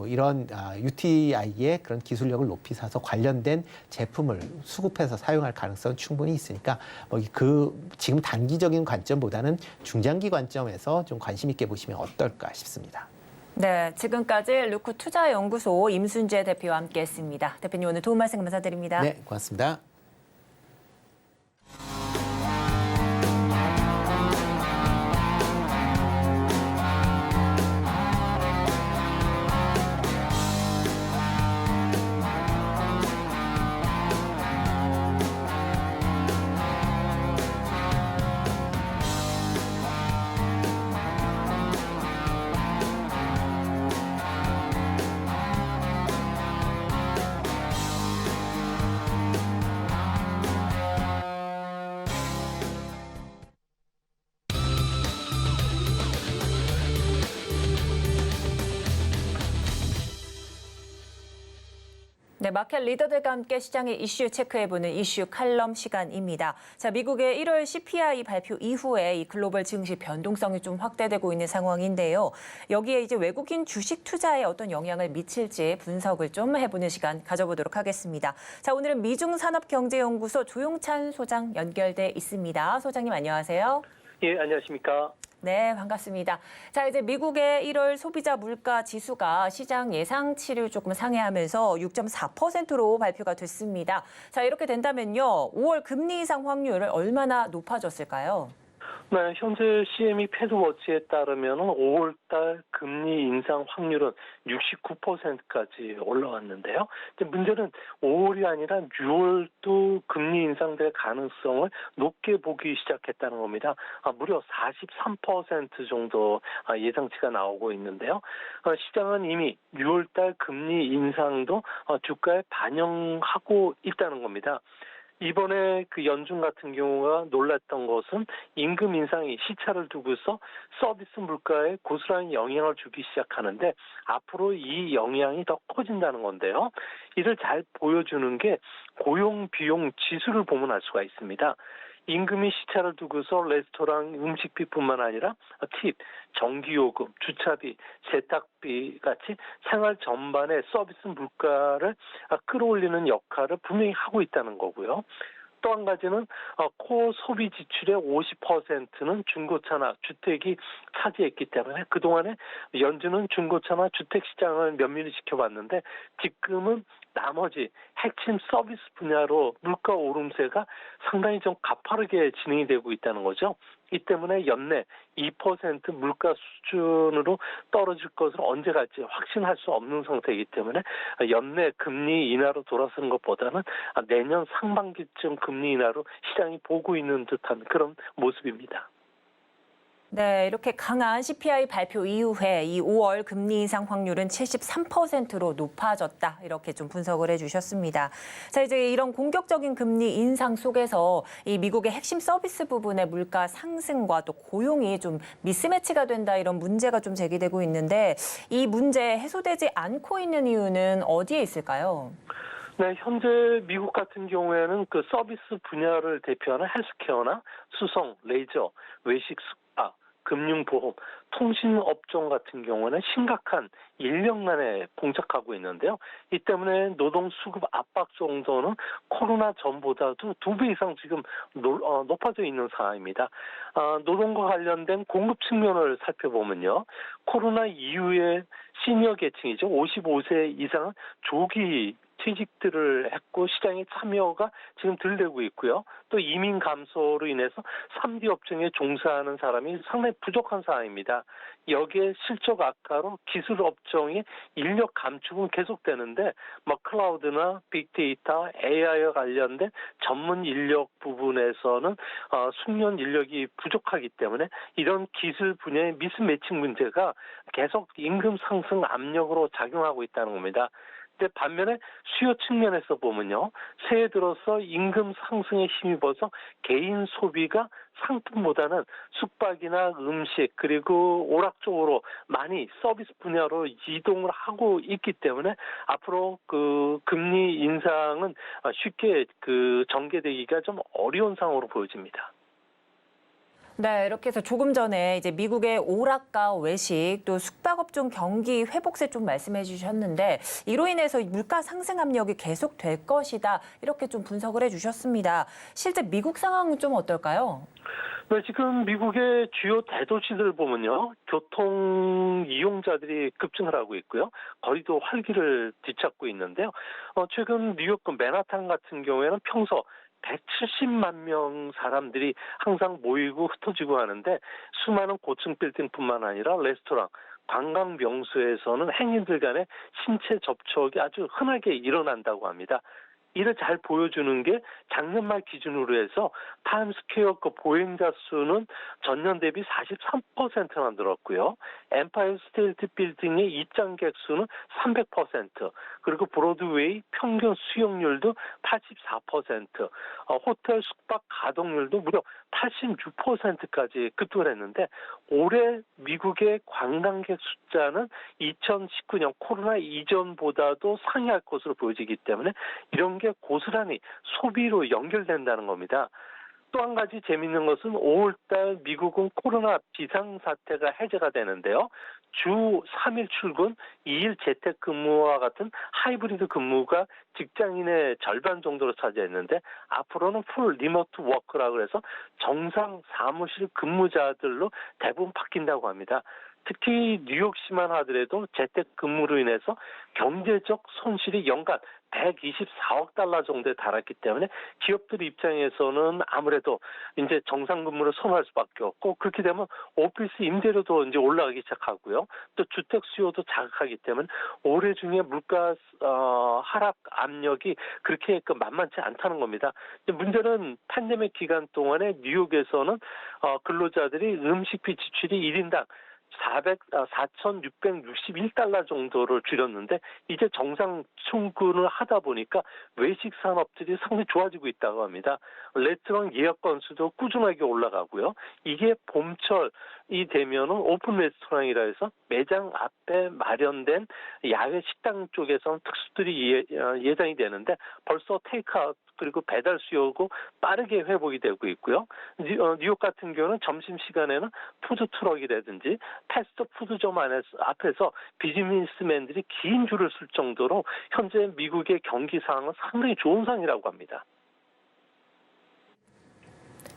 이런 UTI의 그런 기술력을 높이 사서 관련된 제품을 수급해서 사용할 가능성은 충분히 있으니까 지금 단기적인 관점보다는 중장기 관점에서 좀 관심 있게 보시면 어떨까 싶습니다. 네, 지금까지 루크 투자연구소 임순재 대표와 함께했습니다. 대표님 오늘 도움 말씀 감사드립니다. 네, 고맙습니다. 네, 마켓 리더들과 함께 시장의 이슈 체크해보는 이슈 칼럼 시간입니다. 자, 미국의 1월 CPI 발표 이후에 이 글로벌 증시 변동성이 좀 확대되고 있는 상황인데요. 여기에 이제 외국인 주식 투자에 어떤 영향을 미칠지 분석을 좀 해보는 시간 가져보도록 하겠습니다. 자, 오늘은 미중산업경제연구소 조용찬 소장 연결돼 있습니다. 소장님 안녕하세요. 예, 안녕하십니까. 네, 반갑습니다. 자, 이제 미국의 1월 소비자 물가 지수가 시장 예상치를 조금 상회하면서 6.4%로 발표가 됐습니다. 자, 이렇게 된다면요, 5월 금리 인상 확률을 얼마나 높아졌을까요? 네, 현재 CME 패드워치에 따르면 5월달 금리 인상 확률은 69%까지 올라왔는데요. 문제는 5월이 아니라 6월도 금리 인상될 가능성을 높게 보기 시작했다는 겁니다. 무려 43% 정도 예상치가 나오고 있는데요. 시장은 이미 6월달 금리 인상도 주가에 반영하고 있다는 겁니다. 이번에 그 연준 같은 경우가 놀랐던 것은 임금 인상이 시차를 두고서 서비스 물가에 고스란히 영향을 주기 시작하는데 앞으로 이 영향이 더 커진다는 건데요. 이를 잘 보여주는 게 고용 비용 지수를 보면 알 수가 있습니다. 임금이 시차를 두고서 레스토랑 음식비뿐만 아니라 팁, 전기요금, 주차비, 세탁비 같이 생활 전반의 서비스 물가를 끌어올리는 역할을 분명히 하고 있다는 거고요. 또 한 가지는 코어 소비 지출의 50%는 중고차나 주택이 차지했기 때문에 그동안에 연준은 중고차나 주택 시장을 면밀히 지켜봤는데 지금은 나머지 핵심 서비스 분야로 물가 오름세가 상당히 좀 가파르게 진행이 되고 있다는 거죠. 이 때문에 연내 2% 물가 수준으로 떨어질 것을 언제 갈지 확신할 수 없는 상태이기 때문에 연내 금리 인하로 돌아서는 것보다는 내년 상반기쯤 금리 인하로 시장이 보고 있는 듯한 그런 모습입니다. 네, 이렇게 강한 CPI 발표 이후에 이 5월 금리 인상 확률은 73%로 높아졌다. 이렇게 좀 분석을 해주셨습니다. 자, 이제 이런 공격적인 금리 인상 속에서 이 미국의 핵심 서비스 부분의 물가 상승과 또 고용이 좀 미스매치가 된다 이런 문제가 좀 제기되고 있는데 이 문제 해소되지 않고 있는 이유는 어디에 있을까요? 네, 현재 미국 같은 경우에는 그 서비스 분야를 대표하는 헬스케어나 수송, 레이저, 외식, 숙박, 금융보험, 통신업종 같은 경우는 심각한 인력난에 봉착하고 있는데요. 이 때문에 노동 수급 압박 정도는 코로나 전보다도 2배 이상 지금 높아져 있는 상황입니다. 노동과 관련된 공급 측면을 살펴보면요. 코로나 이후에 시니어 계층이죠. 55세 이상은 조기 퇴직들을 했고 시장에 참여가 지금 덜 되고 있고요. 또 이민 감소로 인해서 3D 업종에 종사하는 사람이 상당히 부족한 상황입니다. 여기에 실적 악화로 기술 업종의 인력 감축은 계속되는데 클라우드나 빅데이터, AI와 관련된 전문 인력 부분에서는 숙련 인력이 부족하기 때문에 이런 기술 분야의 미스매칭 문제가 계속 임금 상승 압력으로 작용하고 있다는 겁니다. 근데 반면에 수요 측면에서 보면요. 새해 들어서 임금 상승에 힘입어서 개인 소비가 상품보다는 숙박이나 음식 그리고 오락 쪽으로 많이 서비스 분야로 이동을 하고 있기 때문에 앞으로 그 금리 인상은 쉽게 전개되기가 좀 어려운 상황으로 보여집니다. 네, 이렇게 해서 조금 전에 이제 미국의 오락가 외식 또 숙박업종 경기 회복세 좀 말씀해 주셨는데 이로 인해서 물가 상승 압력이 계속될 것이다. 이렇게 좀 분석을 해 주셨습니다. 실제 미국 상황은 좀 어떨까요? 네, 지금 미국의 주요 대도시들 보면요. 교통 이용자들이 급증을 하고 있고요. 거리도 활기를 뒤찾고 있는데요. 최근 뉴욕 맨하탄 같은 경우에는 평소 170만 명 사람들이 항상 모이고 흩어지고 하는데 수많은 고층 빌딩뿐만 아니라 레스토랑, 관광 명소에서는 행인들 간의 신체 접촉이 아주 흔하게 일어난다고 합니다. 이를 잘 보여주는 게 작년 말 기준으로 해서 타임스퀘어 그 보행자 수는 전년 대비 43%나 늘었고요. 엠파이어 스테이트 빌딩의 입장객 수는 300%, 그리고 브로드웨이 평균 수용률도 84%, 호텔 숙박 가동률도 무려 86%까지 급등을 했는데 올해 미국의 관광객 숫자는 2019년 코로나 이전보다도 상회할 것으로 보여지기 때문에 이런 게 고스란히 소비로 연결된다는 겁니다. 또 한 가지 재미있는 것은 5월달 미국은 코로나 비상사태가 해제가 되는데요. 주 3일 출근, 2일 재택근무와 같은 하이브리드 근무가 직장인의 절반 정도로 차지했는데 앞으로는 풀 리모트 워크라고 해서 정상 사무실 근무자들로 대부분 바뀐다고 합니다. 특히 뉴욕시만 하더라도 재택근무로 인해서 경제적 손실이 연간 124억 달러 정도에 달했기 때문에 기업들 입장에서는 아무래도 이제 정상 근무를 선호할 수밖에 없고 그렇게 되면 오피스 임대료도 이제 올라가기 시작하고요. 또 주택 수요도 자극하기 때문에 올해 중에 물가 하락 압력이 그렇게 만만치 않다는 겁니다. 문제는 팬데믹 기간 동안에 뉴욕에서는 근로자들이 음식비 지출이 1인당 4,661달러 정도를 줄였는데 이제 정상 출근을 하다 보니까 외식 산업들이 상당히 좋아지고 있다고 합니다. 레스토랑 예약 건수도 꾸준하게 올라가고요. 이게 봄철이 되면은 오픈 레스토랑이라 해서 매장 앞에 마련된 야외 식당 쪽에서는 특수들이 예상이 되는데 벌써 테이크아웃 그리고 배달 수요고 빠르게 회복이 되고 있고요. 뉴욕 같은 경우는 점심시간에는 푸드트럭이라든지 패스트푸드점 앞에서 비즈니스맨들이 긴 줄을 쓸 정도로 현재 미국의 경기 상황은 상당히 좋은 상황이라고 합니다.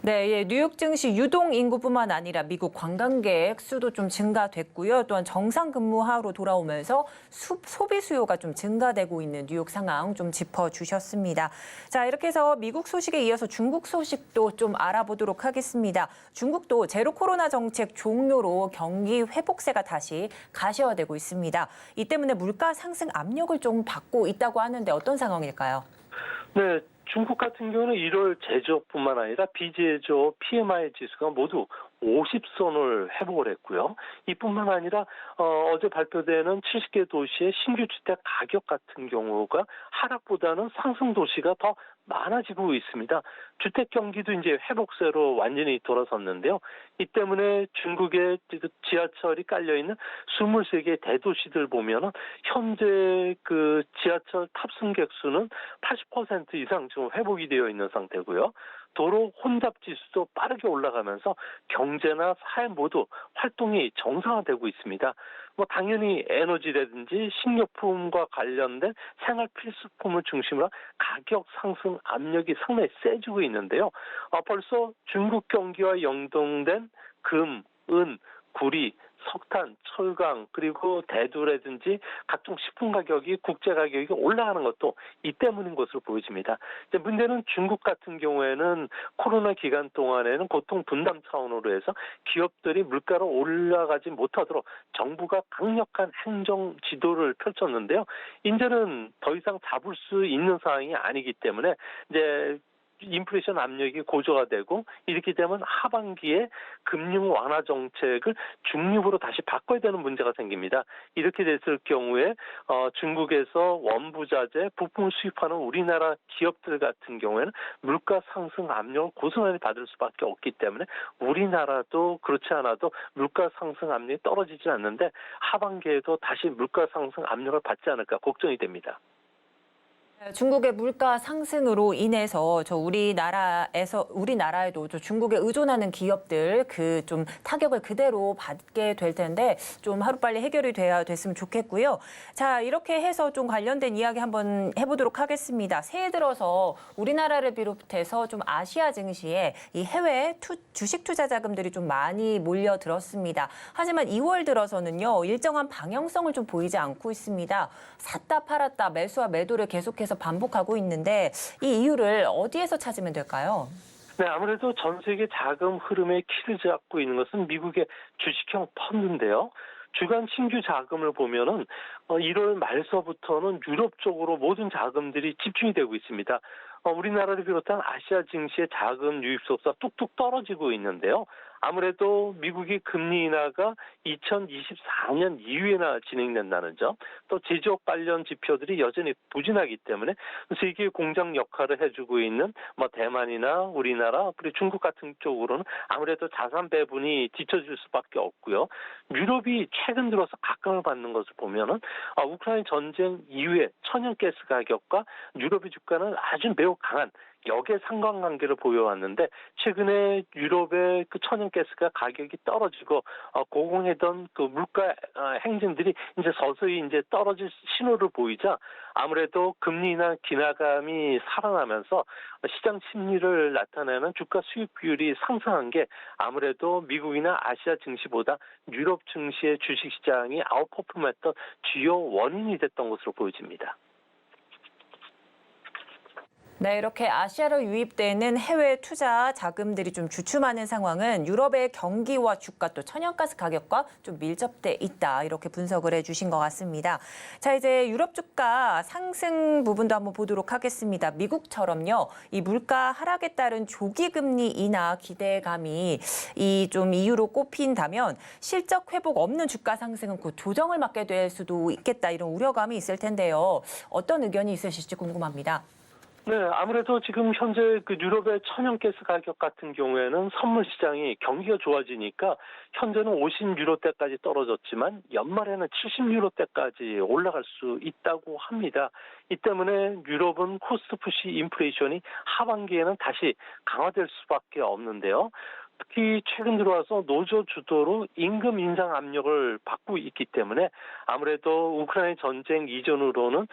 네, 예, 뉴욕 증시 유동 인구뿐만 아니라 미국 관광객 수도 좀 증가됐고요. 또한 정상 근무하로 돌아오면서 소비 수요가 좀 증가되고 있는 뉴욕 상황 좀 짚어주셨습니다. 자, 이렇게 해서 미국 소식에 이어서 중국 소식도 좀 알아보도록 하겠습니다. 중국도 제로 코로나 정책 종료로 경기 회복세가 다시 가시화되고 있습니다. 이 때문에 물가 상승 압력을 좀 받고 있다고 하는데 어떤 상황일까요? 네. 중국 같은 경우는 1월 제조업뿐만 아니라 비제조업 PMI 지수가 모두 50선을 회복을 했고요. 이뿐만 아니라 어제 발표되는 70개 도시의 신규 주택 가격 같은 경우가 하락보다는 상승 도시가 더 많아지고 있습니다. 주택 경기도 이제 회복세로 완전히 돌아섰는데요. 이 때문에 중국의 지하철이 깔려 있는 23개 대도시들 보면은 현재 그 지하철 탑승객 수는 80% 이상 지금 회복이 되어 있는 상태고요. 도로 혼잡 지수도 빠르게 올라가면서 경제나 사회 모두 활동이 정상화되고 있습니다. 뭐 당연히 에너지라든지 식료품과 관련된 생활 필수품을 중심으로 가격 상승 압력이 상당히 세지고 있는데요. 벌써 중국 경기와 연동된 금, 은, 구리, 석탄, 철강 그리고 대두라든지 각종 식품 가격이 국제 가격이 올라가는 것도 이 때문인 것으로 보여집니다. 이제 문제는 중국 같은 경우에는 코로나 기간 동안에는 고통 분담 차원으로 해서 기업들이 물가로 올라가지 못하도록 정부가 강력한 행정 지도를 펼쳤는데요. 이제는 더 이상 잡을 수 있는 상황이 아니기 때문에 이제 인플레이션 압력이 고조가 되고 이렇게 되면 하반기에 금융 완화 정책을 중립으로 다시 바꿔야 되는 문제가 생깁니다. 이렇게 됐을 경우에 중국에서 원부자재, 부품을 수입하는 우리나라 기업들 같은 경우에는 물가 상승 압력을 고스란히 받을 수밖에 없기 때문에 우리나라도 그렇지 않아도 물가 상승 압력이 떨어지지 않는데 하반기에도 다시 물가 상승 압력을 받지 않을까 걱정이 됩니다. 중국의 물가 상승으로 인해서 우리나라에도 중국에 의존하는 기업들 그 좀 타격을 그대로 받게 될 텐데 좀 하루빨리 해결이 됐으면 좋겠고요. 자, 이렇게 해서 좀 관련된 이야기 한번 해보도록 하겠습니다. 새해 들어서 우리나라를 비롯해서 좀 아시아 증시에 이 해외 주식 투자 자금들이 좀 많이 몰려들었습니다. 하지만 2월 들어서는요, 일정한 방향성을 좀 보이지 않고 있습니다. 샀다 팔았다 매수와 매도를 계속해서 반복하고 있는데 이 이유를 어디에서 찾으면 될까요? 네, 아무래도 전 세계 자금 흐름의 키를 잡고 있는 것은 미국의 주식형 펀드인데요. 주간 신규 자금을 보면은 1월 말서부터는 유럽 쪽으로 모든 자금들이 집중이 되고 있습니다. 우리나라를 비롯한 아시아 증시의 자금 유입 속도가 뚝뚝 떨어지고 있는데요. 아무래도 미국이 금리 인하가 2024년 이후에나 진행된다는 점, 또 제조업 관련 지표들이 여전히 부진하기 때문에 세계 공장 역할을 해주고 있는 대만이나 우리나라 그리고 중국 같은 쪽으로는 아무래도 자산 배분이 뒤처질 수밖에 없고요. 유럽이 최근 들어서 각광을 받는 것을 보면은 우크라이나 전쟁 이후에 천연가스 가격과 유럽의 주가는 아주 매우 강한 역의 상관관계를 보여왔는데 최근에 유럽의 그 천연가스가 가격이 떨어지고 고공했던 그 물가 행진들이 이제 서서히 이제 떨어질 신호를 보이자 아무래도 금리 인하 기대감이 살아나면서 시장 심리를 나타내는 주가 수익 비율이 상승한 게 아무래도 미국이나 아시아 증시보다 유럽 증시의 주식 시장이 아웃퍼폼했던 주요 원인이 됐던 것으로 보여집니다. 네, 이렇게 아시아로 유입되는 해외 투자 자금들이 좀 주춤하는 상황은 유럽의 경기와 주가 또 천연가스 가격과 좀 밀접돼 있다. 이렇게 분석을 해주신 것 같습니다. 자, 이제 유럽 주가 상승 부분도 한번 보도록 하겠습니다. 미국처럼요, 이 물가 하락에 따른 조기 금리 인하 기대감이 좀 이유로 꼽힌다면 실적 회복 없는 주가 상승은 곧 조정을 맞게 될 수도 있겠다. 이런 우려감이 있을 텐데요. 어떤 의견이 있으실지 궁금합니다. 네, 아무래도 지금 현재 그 유럽의 천연가스 가격 같은 경우에는 선물 시장이 경기가 좋아지니까 현재는 50유로대까지 떨어졌지만 연말에는 70유로대까지 올라갈 수 있다고 합니다. 이 때문에 유럽은 코스트 푸시 인플레이션이 하반기에는 다시 강화될 수밖에 없는데요. 특히 최근 들어와서 노조 주도로 임금 인상 압력을 받고 있기 때문에 아무래도 우크라이나 전쟁 이전으로는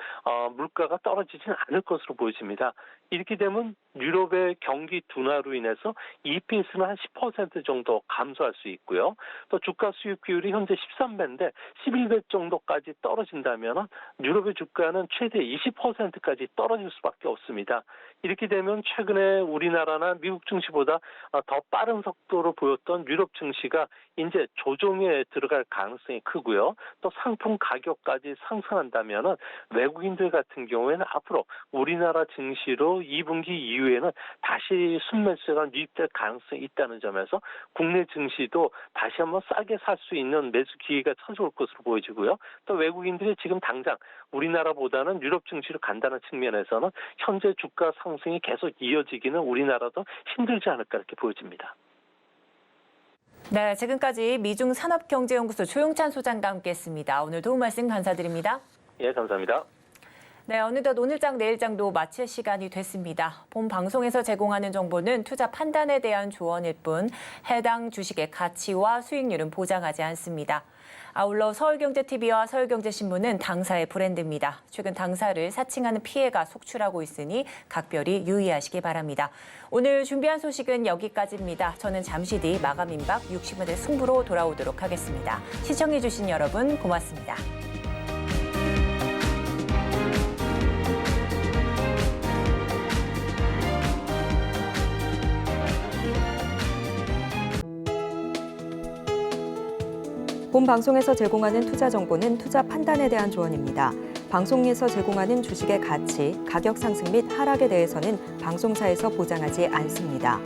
물가가 떨어지진 않을 것으로 보여집니다. 이렇게 되면 유럽의 경기 둔화로 인해서 EPS는 한 10% 정도 감소할 수 있고요. 또 주가 수익 비율이 현재 13배인데 11배 정도까지 떨어진다면 유럽의 주가는 최대 20%까지 떨어질 수밖에 없습니다. 이렇게 되면 최근에 우리나라나 미국 증시보다 더 빠른 속도로 보였던 유럽 증시가 이제 조정에 들어갈 가능성이 크고요. 또 상품 가격까지 상승한다면 외국인들 같은 경우에는 앞으로 우리나라 증시로 2분기 이후에는 다시 순매수가 유입될 가능성이 있다는 점에서 국내 증시도 다시 한번 싸게 살 수 있는 매수 기회가 찾아올 것으로 보여지고요. 또 외국인들이 지금 당장 우리나라보다는 유럽 증시로 간다는 측면에서는 현재 주가 상승이 계속 이어지기는 우리나라도 힘들지 않을까 이렇게 보여집니다. 네, 지금까지 미중산업경제연구소 조용찬 소장과 함께했습니다. 오늘 도움 말씀 감사드립니다. 예, 감사합니다. 네, 어느덧 오늘장 내일장도 마칠 시간이 됐습니다. 본 방송에서 제공하는 정보는 투자 판단에 대한 조언일 뿐 해당 주식의 가치와 수익률은 보장하지 않습니다. 아울러 서울경제TV와 서울경제신문은 당사의 브랜드입니다. 최근 당사를 사칭하는 피해가 속출하고 있으니 각별히 유의하시기 바랍니다. 오늘 준비한 소식은 여기까지입니다. 저는 잠시 뒤 마감 임박 60분의 승부로 돌아오도록 하겠습니다. 시청해주신 여러분 고맙습니다. 본 방송에서 제공하는 투자 정보는 투자 판단에 대한 조언입니다. 방송에서 제공하는 주식의 가치, 가격 상승 및 하락에 대해서는 방송사에서 보장하지 않습니다.